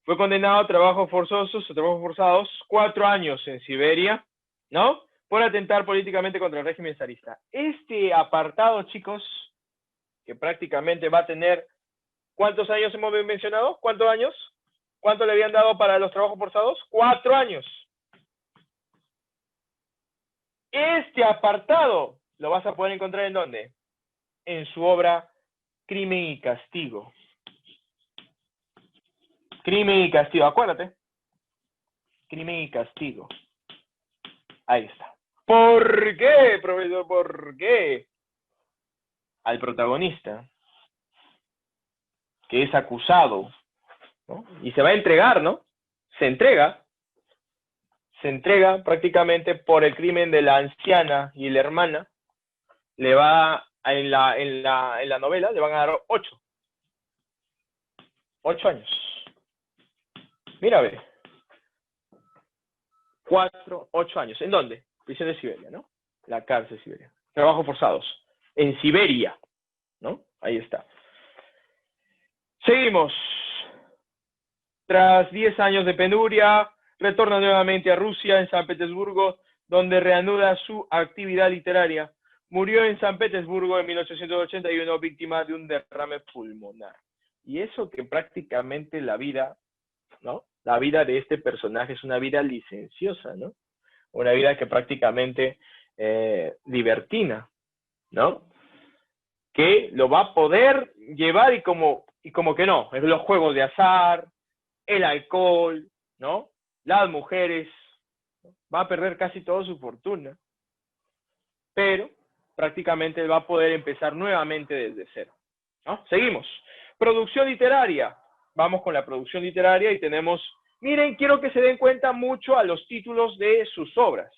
Fue condenado a trabajos forzados, 4 años en Siberia, ¿no? Por atentar políticamente contra el régimen zarista. Este apartado, chicos, que prácticamente va a tener ¿Cuántos años hemos mencionado? ¿Cuántos años? ¿Cuánto le habían dado para los trabajos forzados? 4 años. Este apartado lo vas a poder encontrar ¿en dónde? En su obra Crimen y Castigo. Crimen y Castigo, acuérdate. Crimen y Castigo. Ahí está. ¿Por qué, profesor? ¿Por qué? Al protagonista, que es acusado, ¿no? Y se va a entregar, ¿no? Se entrega prácticamente por el crimen de la anciana y la hermana. Le va, en la novela, le van a dar 8 años. Mira, ve. 8 años. ¿En dónde? Prisión de Siberia, ¿no? La cárcel de Siberia. Trabajos forzados. En Siberia, ¿no? Ahí está. Seguimos. Tras 10 años de penuria, retorna nuevamente a Rusia, en San Petersburgo, donde reanuda su actividad literaria. Murió en San Petersburgo en 1881, víctima de un derrame pulmonar. Y eso que prácticamente la vida, ¿no? La vida de este personaje es una vida licenciosa, ¿no? Una vida que prácticamente libertina, ¿no? Que lo va a poder llevar y como que no, es los juegos de azar, el alcohol, ¿no? Las mujeres, va a perder casi toda su fortuna, pero prácticamente él va a poder empezar nuevamente desde cero, ¿no? Seguimos. Producción literaria. Vamos con la producción literaria y tenemos, miren, quiero que se den cuenta mucho a los títulos de sus obras.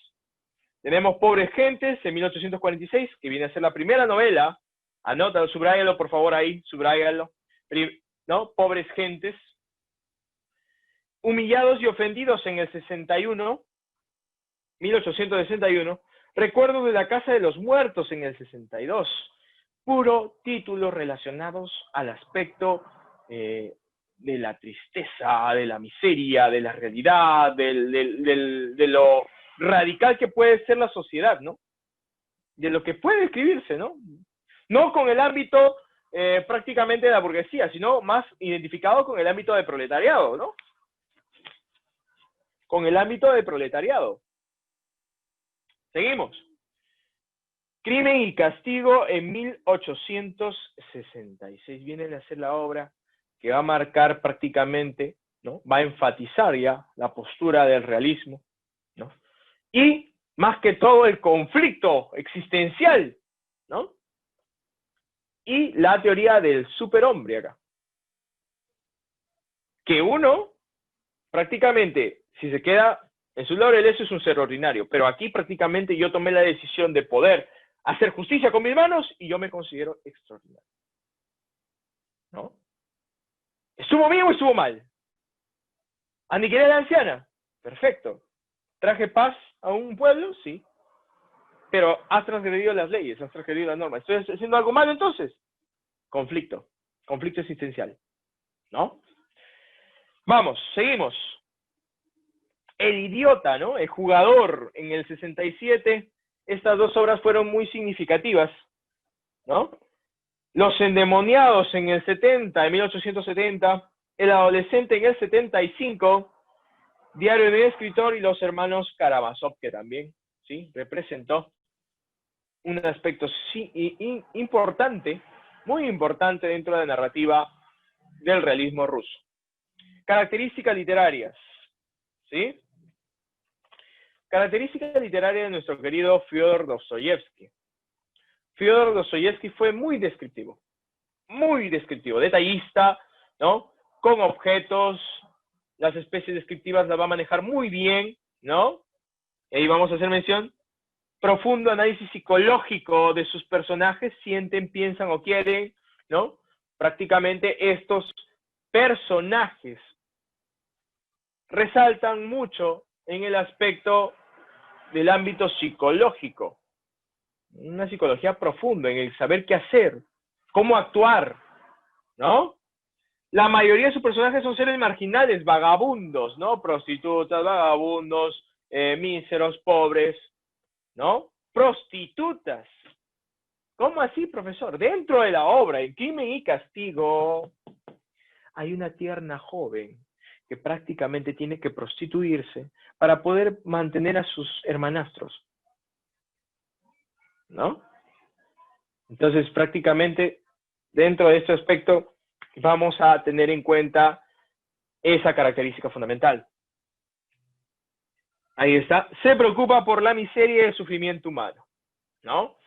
Tenemos Pobres Gentes, en 1846, que viene a ser la primera novela. Anótalo, subráyalo, por favor, ahí, subráyalo. ¿No? Pobres Gentes. Humillados y Ofendidos en el 61, 1861. Recuerdo de la Casa de los Muertos en el 62. Puro títulos relacionados al aspecto de la tristeza, de la miseria, de la realidad, de lo radical que puede ser la sociedad, ¿no? De lo que puede escribirse, ¿no? No con el ámbito prácticamente de la burguesía, sino más identificado con el ámbito de proletariado, ¿no? Con el ámbito de proletariado. Seguimos. Crimen y Castigo en 1866. Viene a ser la obra que va a marcar prácticamente, ¿no? Va a enfatizar ya la postura del realismo, ¿no? Y más que todo el conflicto existencial, ¿no? Y la teoría del superhombre acá. Que uno, prácticamente, si se queda en sus laureles, es un ser ordinario. Pero aquí prácticamente yo tomé la decisión de poder hacer justicia con mis manos y yo me considero extraordinario, ¿no? ¿Estuvo bien o estuvo mal? ¿Aniquilé a la anciana? Perfecto. ¿Traje paz a un pueblo? Sí. Pero has transgredido las leyes, has transgredido las normas. ¿Estoy haciendo algo malo entonces? Conflicto existencial, ¿no? Vamos, seguimos. El Idiota, ¿no? El Jugador en el 67. Estas dos obras fueron muy significativas, ¿no? Los Endemoniados en el 70, en 1870. El Adolescente en el 75. Diario de un Escritor y Los Hermanos Karamazov, que también, ¿sí? Representó un aspecto importante, muy importante dentro de la narrativa del realismo ruso. Características literarias, ¿sí? Características literarias de nuestro querido Fyodor Dostoyevsky. Fyodor Dostoyevsky fue muy descriptivo, detallista, ¿no? Con objetos, las especies descriptivas las va a manejar muy bien, ¿no? Y ahí vamos a hacer mención. Profundo análisis psicológico de sus personajes, sienten, piensan o quieren, ¿no? Prácticamente estos personajes resaltan mucho en el aspecto del ámbito psicológico. Una psicología profunda en el saber qué hacer, cómo actuar, ¿no? La mayoría de sus personajes son seres marginales, vagabundos, ¿no? Prostitutas, vagabundos, míseros, pobres, ¿no? Prostitutas. ¿Cómo así, profesor? Dentro de la obra, en Crimen y Castigo, hay una tierna joven que prácticamente tiene que prostituirse para poder mantener a sus hermanastros, ¿no? Entonces, prácticamente, dentro de este aspecto, vamos a tener en cuenta esa característica fundamental. Ahí está. Se preocupa por la miseria y el sufrimiento humano, ¿no?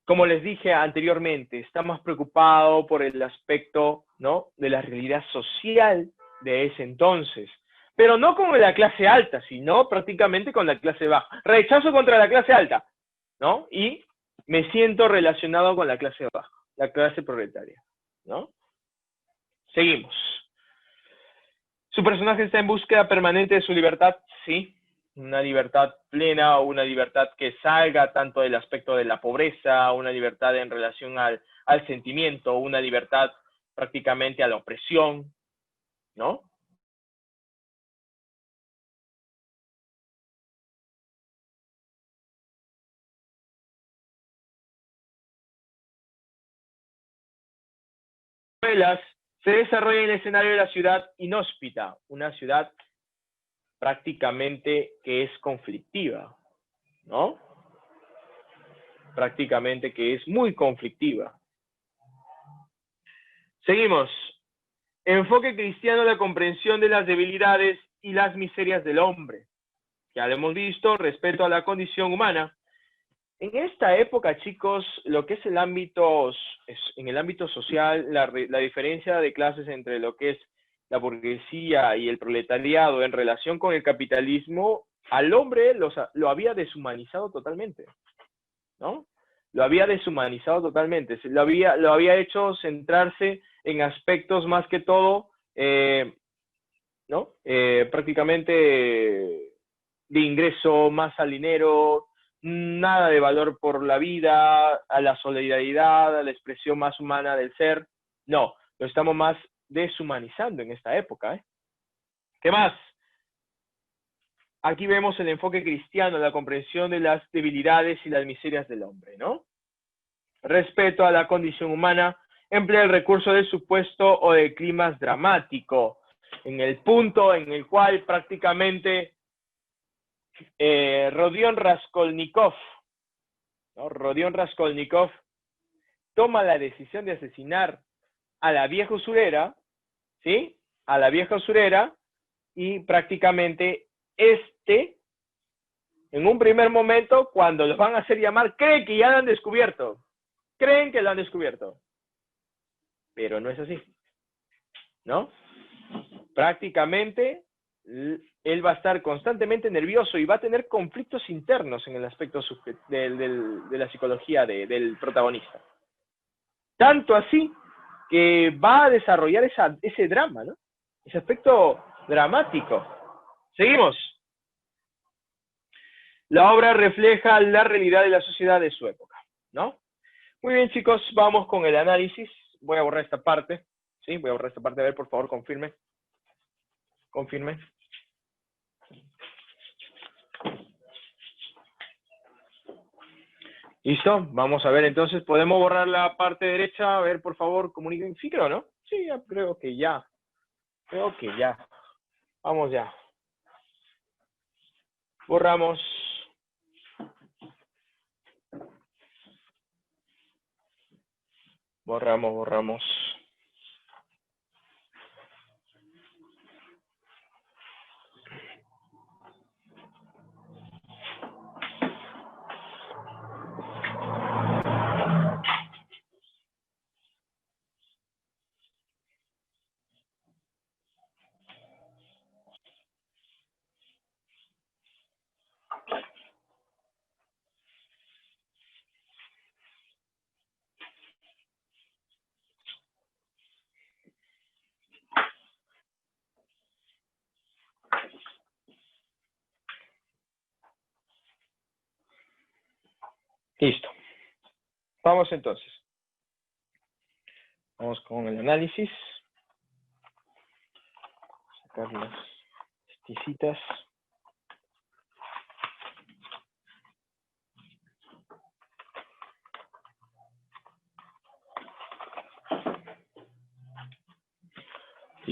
Como les dije anteriormente, está más preocupado por el aspecto, ¿no?, de la realidad social de ese entonces, pero no con la clase alta, sino prácticamente con la clase baja. Rechazo contra la clase alta, ¿no? Y me siento relacionado con la clase baja, la clase proletaria, ¿no? Seguimos. ¿Su personaje está en búsqueda permanente de su libertad? Sí. Una libertad plena o una libertad que salga tanto del aspecto de la pobreza, una libertad en relación al sentimiento, una libertad prácticamente a la opresión, ¿no? Se desarrolla en el escenario de la ciudad inhóspita, una ciudad prácticamente que es conflictiva, ¿no? Prácticamente que es muy conflictiva. Seguimos. Enfoque cristiano a la comprensión de las debilidades y las miserias del hombre. Ya lo hemos visto, respeto a la condición humana. En esta época, chicos, lo que es el ámbito, en el ámbito social, la diferencia de clases entre lo que es la burguesía y el proletariado en relación con el capitalismo, al hombre lo había deshumanizado totalmente, ¿no? Lo había deshumanizado totalmente, lo había hecho centrarse en aspectos más que todo, ¿no? Prácticamente de ingreso, más al dinero, nada de valor por la vida, a la solidaridad, a la expresión más humana del ser. No, lo estamos más deshumanizando en esta época, ¿eh? ¿Qué más? Aquí vemos el enfoque cristiano, la comprensión de las debilidades y las miserias del hombre, ¿no? Respeto a la condición humana, emplea el recurso del supuesto o del clima dramático, en el punto en el cual prácticamente Rodion Raskolnikov, ¿no? Rodion Raskolnikov toma la decisión de asesinar a la vieja usurera, ¿sí? A la vieja usurera, y prácticamente en un primer momento, cuando los van a hacer llamar, creen que ya lo han descubierto. Creen que lo han descubierto. Pero no es así, ¿no? Prácticamente él va a estar constantemente nervioso y va a tener conflictos internos en el aspecto de la psicología del protagonista. Tanto así que va a desarrollar ese drama, ¿no? Ese aspecto dramático. Seguimos. La obra refleja la realidad de la sociedad de su época, ¿no? Muy bien, chicos, vamos con el análisis. Voy a borrar esta parte, ¿sí? Voy a borrar esta parte. A ver, por favor, confirme. Confirme. ¿Listo? Vamos a ver, entonces, ¿podemos borrar la parte derecha? A ver, por favor, comuniquen. Sí, creo, ¿no? Sí, creo que ya. Creo que ya. Vamos ya. Borramos. Borramos. Listo. Vamos entonces. Vamos con el análisis. Sacar las esticitas.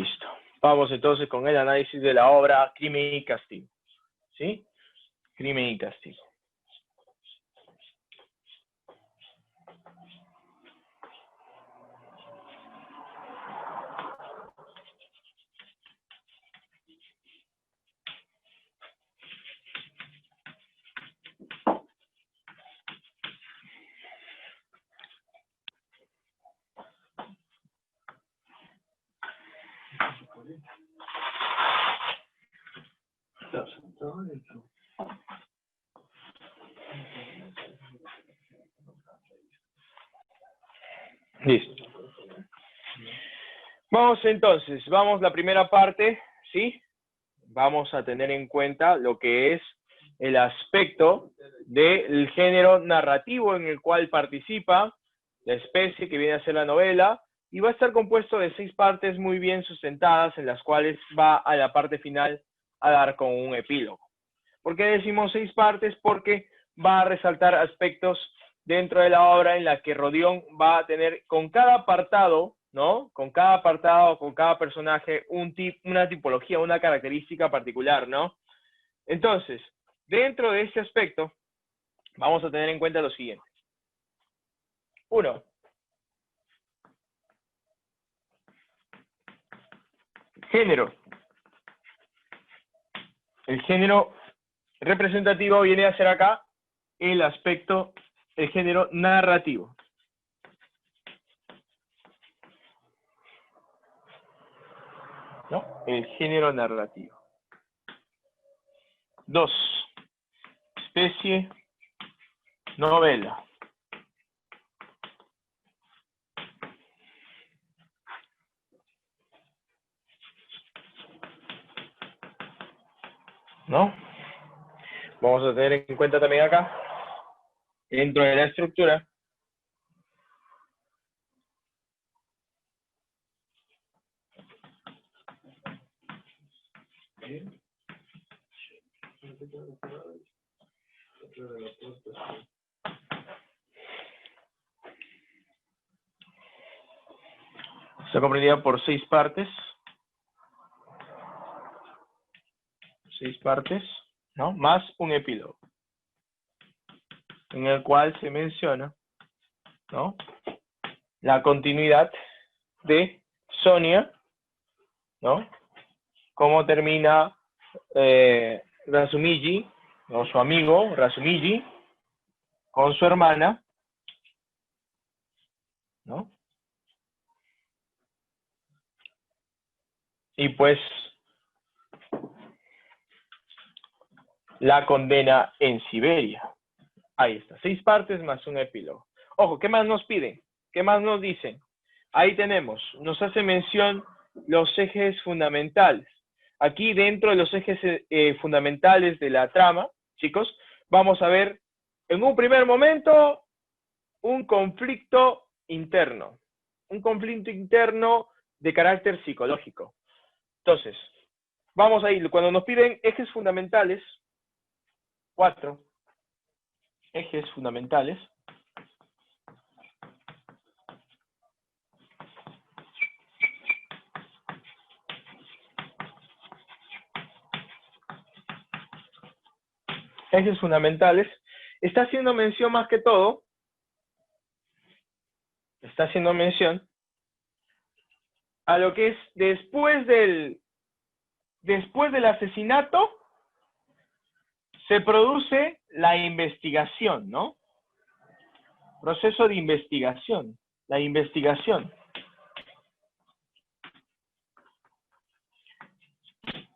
Listo. Vamos entonces con el análisis de la obra Crimen y Castigo. ¿Sí? Crimen y Castigo. Listo. Vamos entonces, vamos la primera parte, ¿sí? Vamos a tener en cuenta lo que es el aspecto del género narrativo en el cual participa la especie que viene a ser la novela, y va a estar compuesto de 6 partes muy bien sustentadas, en las cuales va a la parte final a dar con un epílogo. ¿Por qué decimos 6 partes? Porque va a resaltar aspectos dentro de la obra en la que Rodión va a tener con cada apartado, ¿no? Con cada apartado, con cada personaje, una tipología, una característica particular, ¿no? Entonces, dentro de este aspecto, vamos a tener en cuenta lo siguiente. 1. Género. El género representativo viene a ser acá el aspecto, el género narrativo. ¿No? El género narrativo. 2. Especie, novela. ¿No? Vamos a tener en cuenta también acá, dentro de la estructura, está comprendida por 6 partes. 6 partes, ¿no? Más un epílogo, en el cual se menciona, ¿no? La continuidad de Sonia, ¿no? Cómo termina Razumigi, o su amigo Razumigi, con su hermana, ¿no? Y pues la condena en Siberia. Ahí está, 6 partes más un epílogo. Ojo, ¿qué más nos piden? ¿Qué más nos dicen? Ahí tenemos, nos hace mención los ejes fundamentales. Aquí dentro de los ejes fundamentales de la trama, chicos, vamos a ver en un primer momento un conflicto interno. Un conflicto interno de carácter psicológico. Entonces, vamos a ir, cuando nos piden ejes fundamentales, 4 ejes fundamentales. Ejes fundamentales. Está haciendo mención más que todo, está haciendo mención a lo que es después del asesinato, se produce la investigación, ¿no? Proceso de investigación, la investigación.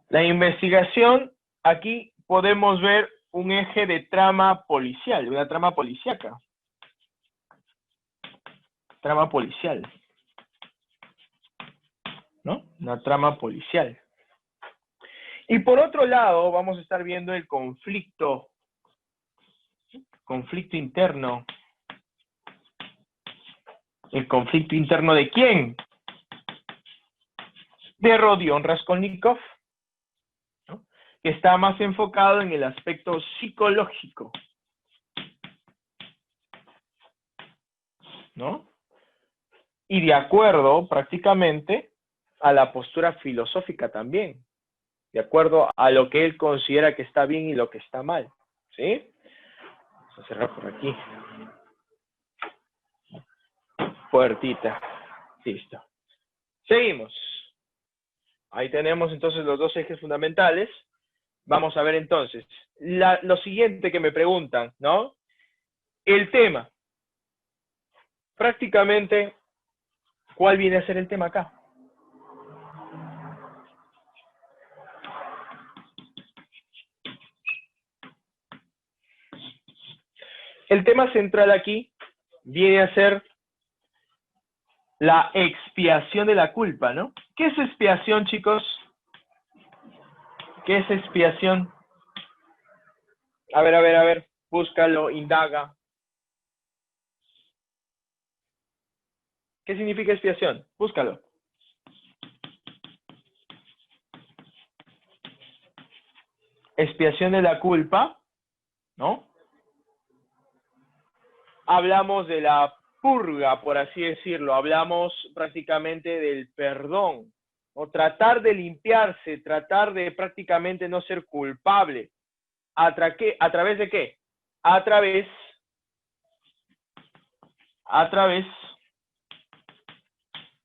La investigación, aquí podemos ver un eje de trama policial, una trama policíaca. Trama policial, ¿no? Una trama policial. Y por otro lado, vamos a estar viendo el conflicto interno. ¿El conflicto interno de quién? De Rodión Raskolnikov, ¿no? Que está más enfocado en el aspecto psicológico, ¿no? Y de acuerdo prácticamente a la postura filosófica también, de acuerdo a lo que él considera que está bien y lo que está mal, ¿sí? Vamos a cerrar por aquí. Puertita. Listo. Seguimos. Ahí tenemos entonces los dos ejes fundamentales. Vamos a ver entonces lo siguiente que me preguntan, ¿no? El tema. Prácticamente, ¿cuál viene a ser el tema acá? El tema central aquí viene a ser la expiación de la culpa, ¿no? ¿Qué es expiación, chicos? ¿Qué es expiación? A ver, búscalo, indaga. ¿Qué significa expiación? Búscalo. Expiación de la culpa, ¿no? Hablamos de la purga, por así decirlo. Hablamos prácticamente del perdón, o tratar de limpiarse, tratar de prácticamente no ser culpable. ¿A través de qué? A través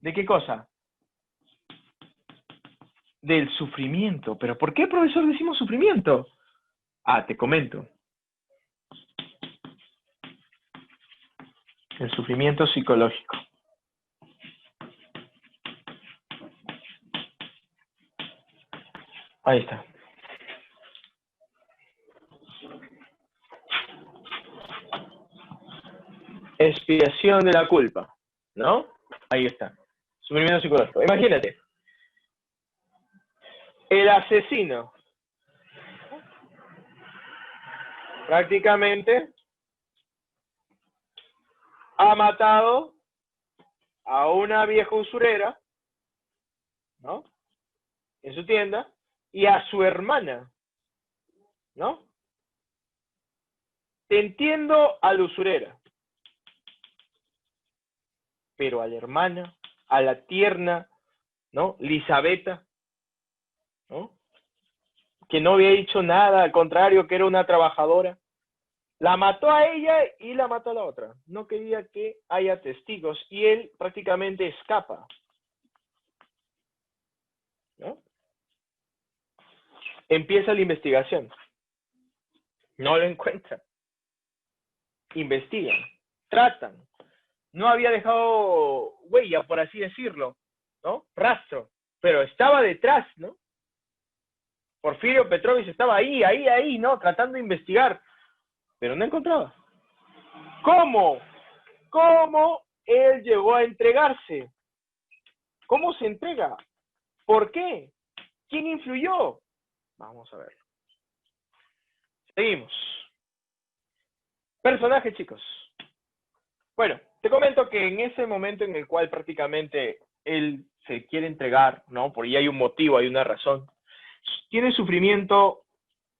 ¿de qué cosa? Del sufrimiento. ¿Pero por qué, profesor, decimos sufrimiento? Ah, te comento. El sufrimiento psicológico. Ahí está. Expiación de la culpa, ¿no? Ahí está. Sufrimiento psicológico. Imagínate. El asesino prácticamente ha matado a una vieja usurera, ¿no? En su tienda, y a su hermana, ¿no? Te entiendo a la usurera, pero a la hermana, a la tierna, ¿no? Lisabeta, ¿no? Que no había hecho nada, al contrario, que era una trabajadora. La mató a ella y la mató a la otra. No quería que haya testigos y él prácticamente escapa, ¿no? Empieza la investigación. No lo encuentran. Investigan. Tratan. No había dejado huella, por así decirlo, ¿no? Rastro. Pero estaba detrás, ¿no? Porfirio Petrovich estaba ahí, ¿no? Tratando de investigar. Pero no encontraba. ¿Cómo? ¿Cómo él llegó a entregarse? ¿Cómo se entrega? ¿Por qué? ¿Quién influyó? Vamos a ver. Seguimos. Personaje, chicos. Bueno, te comento que en ese momento en el cual prácticamente él se quiere entregar, ¿no? Por ahí hay un motivo, hay una razón. Tiene sufrimiento,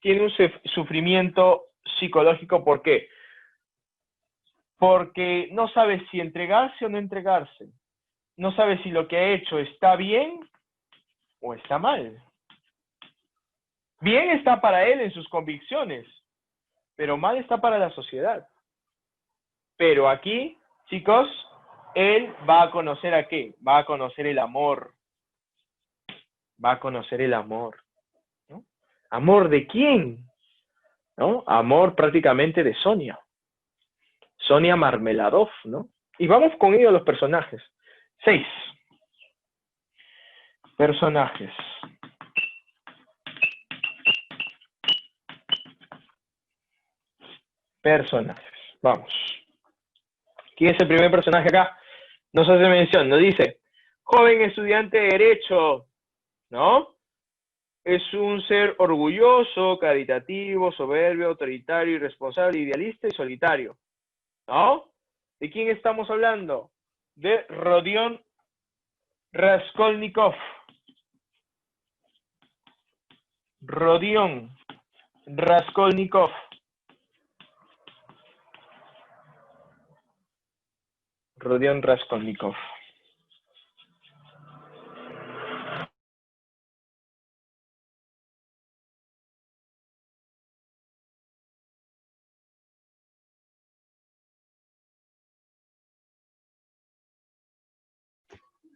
tiene un sufrimiento psicológico. ¿Por qué? Porque no sabe si entregarse o no entregarse. No sabe si lo que ha hecho está bien o está mal. Bien está para él en sus convicciones, pero mal está para la sociedad. Pero aquí, chicos, él va a conocer ¿a qué? Va a conocer el amor. Va a conocer el amor, ¿no? ¿Amor de quién? ¿No? Amor prácticamente de Sonia. Sonia Marmeladov, ¿no? Y vamos con ello a los personajes. 6. Personajes. Personajes. Vamos. ¿Quién es el primer personaje acá? Nos hace mención, nos dice, joven estudiante de Derecho, ¿no? Es un ser orgulloso, caritativo, soberbio, autoritario, irresponsable, idealista y solitario, ¿no? ¿De quién estamos hablando? De Rodion Raskolnikov. Rodion Raskolnikov. Rodion Raskolnikov.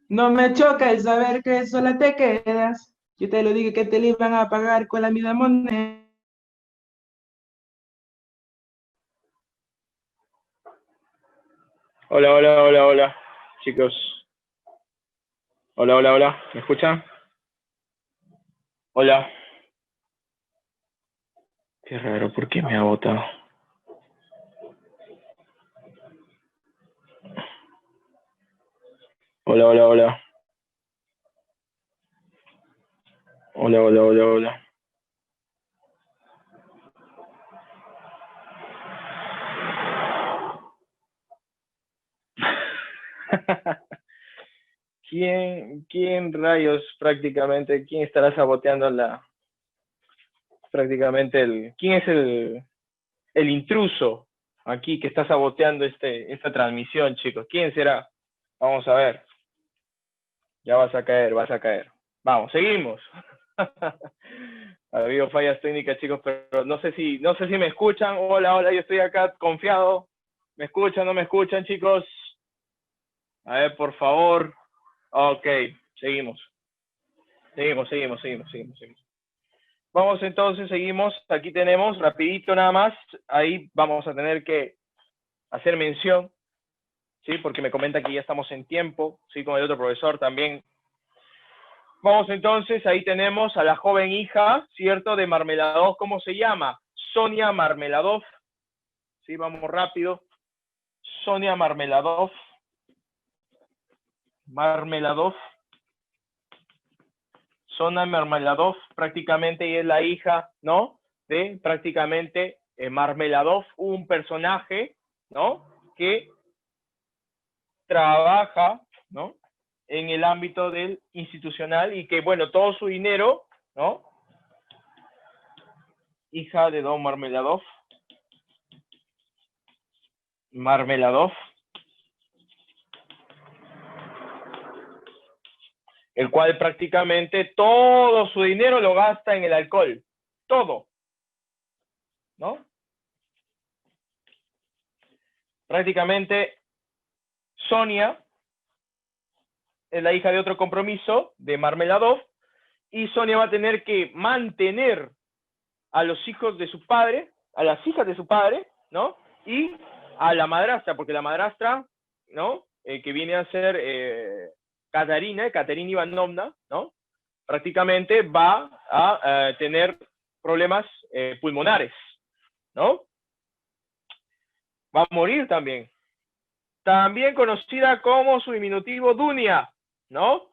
No me choca el saber que sola te quedas. Yo te lo dije que te lo iban a pagar con la misma moneda. Hola, hola, hola, hola, chicos. Hola, hola, hola. ¿Me escuchan? Hola. Qué raro, ¿por qué me ha botado? Hola, hola, hola. Hola, hola, hola, hola. ¿Quién rayos prácticamente, quién estará saboteando prácticamente quién es el intruso aquí que está saboteando esta transmisión, chicos? ¿Quién será? Vamos a ver. Ya vas a caer, vas a caer. Vamos, seguimos. Ha habido fallas técnicas, chicos, pero no sé si me escuchan. Hola, hola, yo estoy acá confiado. ¿Me escuchan, no me escuchan, chicos? A ver, por favor. Ok, seguimos. Seguimos. Vamos entonces, seguimos. Aquí tenemos, rapidito nada más. Ahí vamos a tener que hacer mención, ¿sí? Porque me comenta que ya estamos en tiempo, ¿sí? Con el otro profesor también. Vamos entonces, ahí tenemos a la joven hija, ¿cierto? De Marmeladov, ¿cómo se llama? Sonia Marmeladov, ¿sí? Vamos rápido. Sonia Marmeladov. Sonia Marmeladov, prácticamente ella es la hija, ¿no? De prácticamente Marmeladov, un personaje, ¿no? Que trabaja, ¿no? En el ámbito del institucional y que, bueno, todo su dinero, ¿no? Hija de Don Marmeladov, el cual prácticamente todo su dinero lo gasta en el alcohol, todo, ¿no? Prácticamente Sonia es la hija de otro compromiso de Marmeladov y Sonia va a tener que mantener a los hijos de su padre, a las hijas de su padre, ¿no? Y a la madrastra, porque la madrastra, ¿no? Que viene a ser Katerina Ivanovna, ¿no? Prácticamente va a tener problemas pulmonares, ¿no? Va a morir también. También conocida como su diminutivo Dunia, ¿no?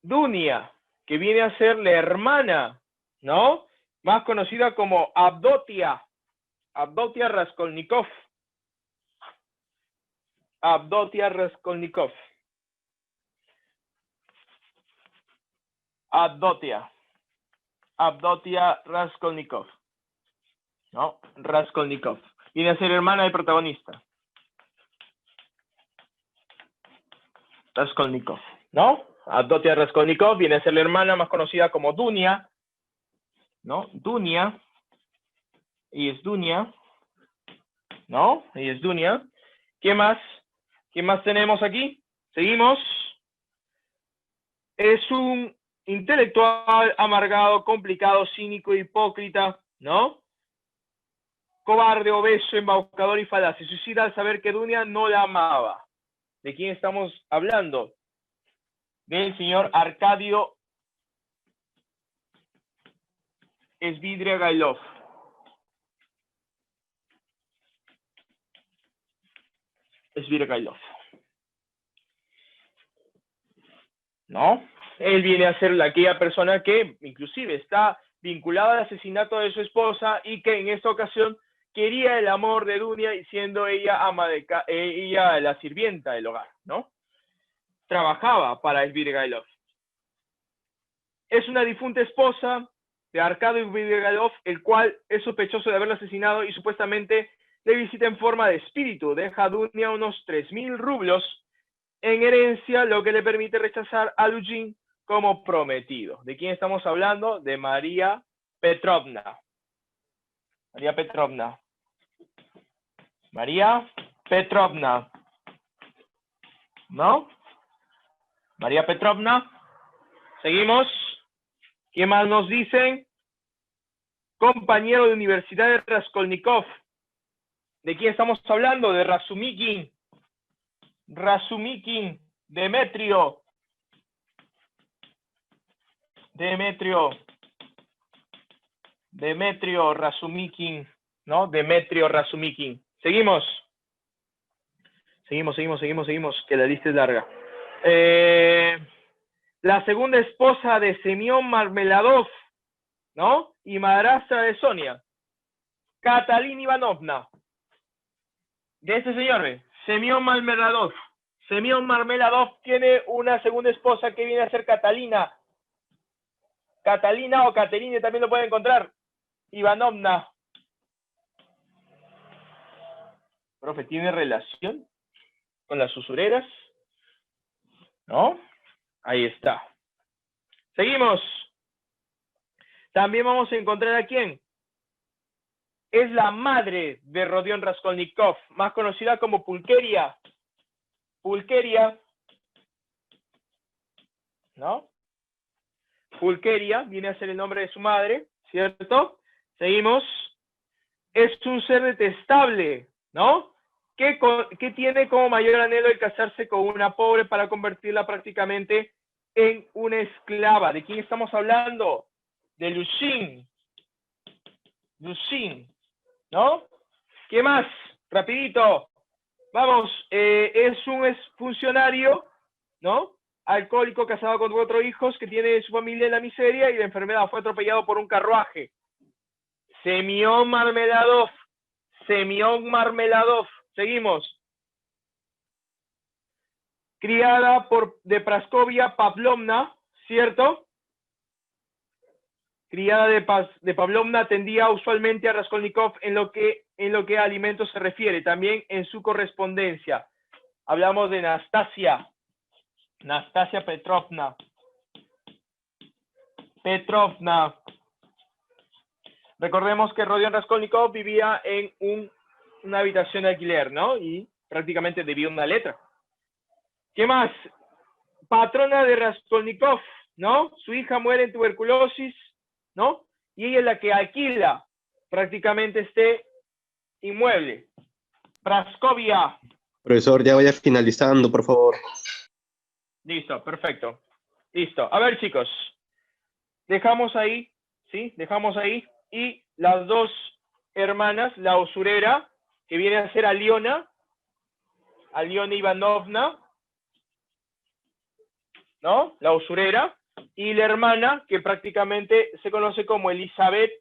Dunia, que viene a ser la hermana, ¿no? Más conocida como Avdotia Raskolnikov. Avdotia Raskolnikov. Avdotia Raskolnikov. ¿No? Raskolnikov. Viene a ser hermana del protagonista. Raskolnikov. ¿No? Avdotia Raskolnikov viene a ser la hermana más conocida como Dunia. ¿No? Dunia. Y es Dunia. ¿No? Y es Dunia. ¿Qué más? ¿Qué más tenemos aquí? Seguimos. Es un intelectual amargado, complicado, cínico, hipócrita, ¿no? Cobarde, obeso, embaucador y falaz. Se suicida al saber que Dunia no la amaba. ¿De quién estamos hablando? Del señor Arcadio Svidrigailov. Svidrigailov. ¿No? Él viene a ser aquella persona que inclusive está vinculada al asesinato de su esposa y que en esta ocasión quería el amor de Dunia y siendo ella ella la sirvienta del hogar, ¿no? Trabajaba para Svidrigailov. Es una difunta esposa de Arcadio Svidrigailov, el cual es sospechoso de haberlo asesinado y supuestamente le visita en forma de espíritu. Deja a Dunia unos 3.000 rublos en herencia, lo que le permite rechazar a Lujin como prometido. ¿De quién estamos hablando? De María Petrovna. María Petrovna. María Petrovna. ¿No? María Petrovna. Seguimos. ¿Quién más nos dicen? Compañero de Universidad de Raskolnikov. ¿De quién estamos hablando? De Razumikin. Razumikin. Demetrio. Demetrio Razumikin. ¿No? Demetrio Razumikin. Seguimos. Seguimos, que la lista es larga. La segunda esposa de Semión Marmeladov, ¿no? Y madrastra de Sonia. Catalina Ivanovna. De este señor, Semión Marmeladov. Semión Marmeladov tiene una segunda esposa que viene a ser Catalina. Catalina o Caterina también lo pueden encontrar. Ivanovna. Profe, ¿tiene relación con las usureras? ¿No? Ahí está. Seguimos. También vamos a encontrar a quién. Es la madre de Rodion Raskolnikov, más conocida como Pulqueria. Pulqueria. ¿No? Pulqueria viene a ser el nombre de su madre, ¿cierto? Seguimos. Es un ser detestable, ¿no? Que tiene como mayor anhelo el casarse con una pobre para convertirla prácticamente en una esclava. ¿De quién estamos hablando? De Lushin. Lushin, ¿no? ¿Qué más? Rapidito. Vamos, es un funcionario, ¿no? Alcohólico, casado con 4 hijos, que tiene su familia en la miseria y de enfermedad. Fue atropellado por un carruaje. Semión Marmeladov. Semión Marmeladov. Seguimos. Criada de Praskovia Pavlovna, ¿cierto? Criada de Pavlovna, atendía usualmente a Raskolnikov en lo que a alimentos se refiere, también en su correspondencia. Hablamos de Nastasia. Nastasia Petrovna. Petrovna. Recordemos que Rodion Raskolnikov vivía en una habitación de alquiler, ¿no? Y prácticamente debía una letra. ¿Qué más? Patrona de Raskolnikov, ¿no? Su hija muere en tuberculosis, ¿no? Y ella es la que alquila prácticamente este inmueble. Praskovia. Profesor, ya vaya finalizando, por favor. Listo, perfecto. Listo. A ver, chicos. Dejamos ahí, ¿sí? Dejamos ahí. Y las dos hermanas, la usurera, que viene a ser Aliona Ivanovna, ¿no? La usurera. Y la hermana, que prácticamente se conoce como Elizabeth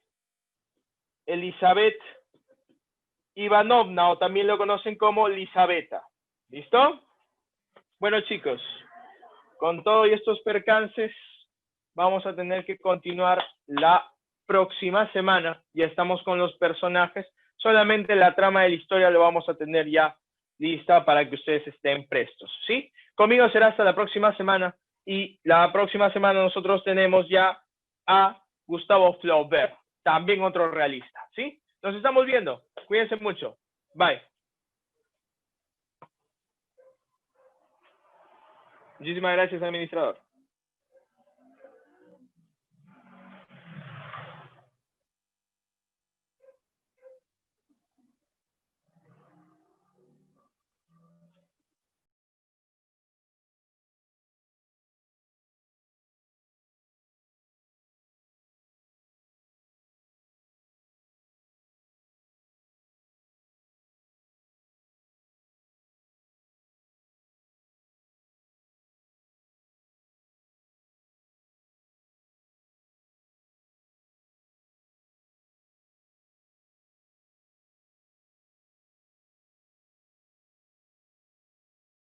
Ivanovna, o también lo conocen como Lizaveta. ¿Listo? Bueno, chicos, con todos estos percances, vamos a tener que continuar la próxima semana. Ya estamos con los personajes. Solamente la trama de la historia lo vamos a tener ya lista para que ustedes estén prestos, ¿sí? Conmigo será hasta la próxima semana. Y la próxima semana nosotros tenemos ya a Gustavo Flaubert, también otro realista, ¿sí? Nos estamos viendo. Cuídense mucho. Bye. Muchísimas gracias, administrador.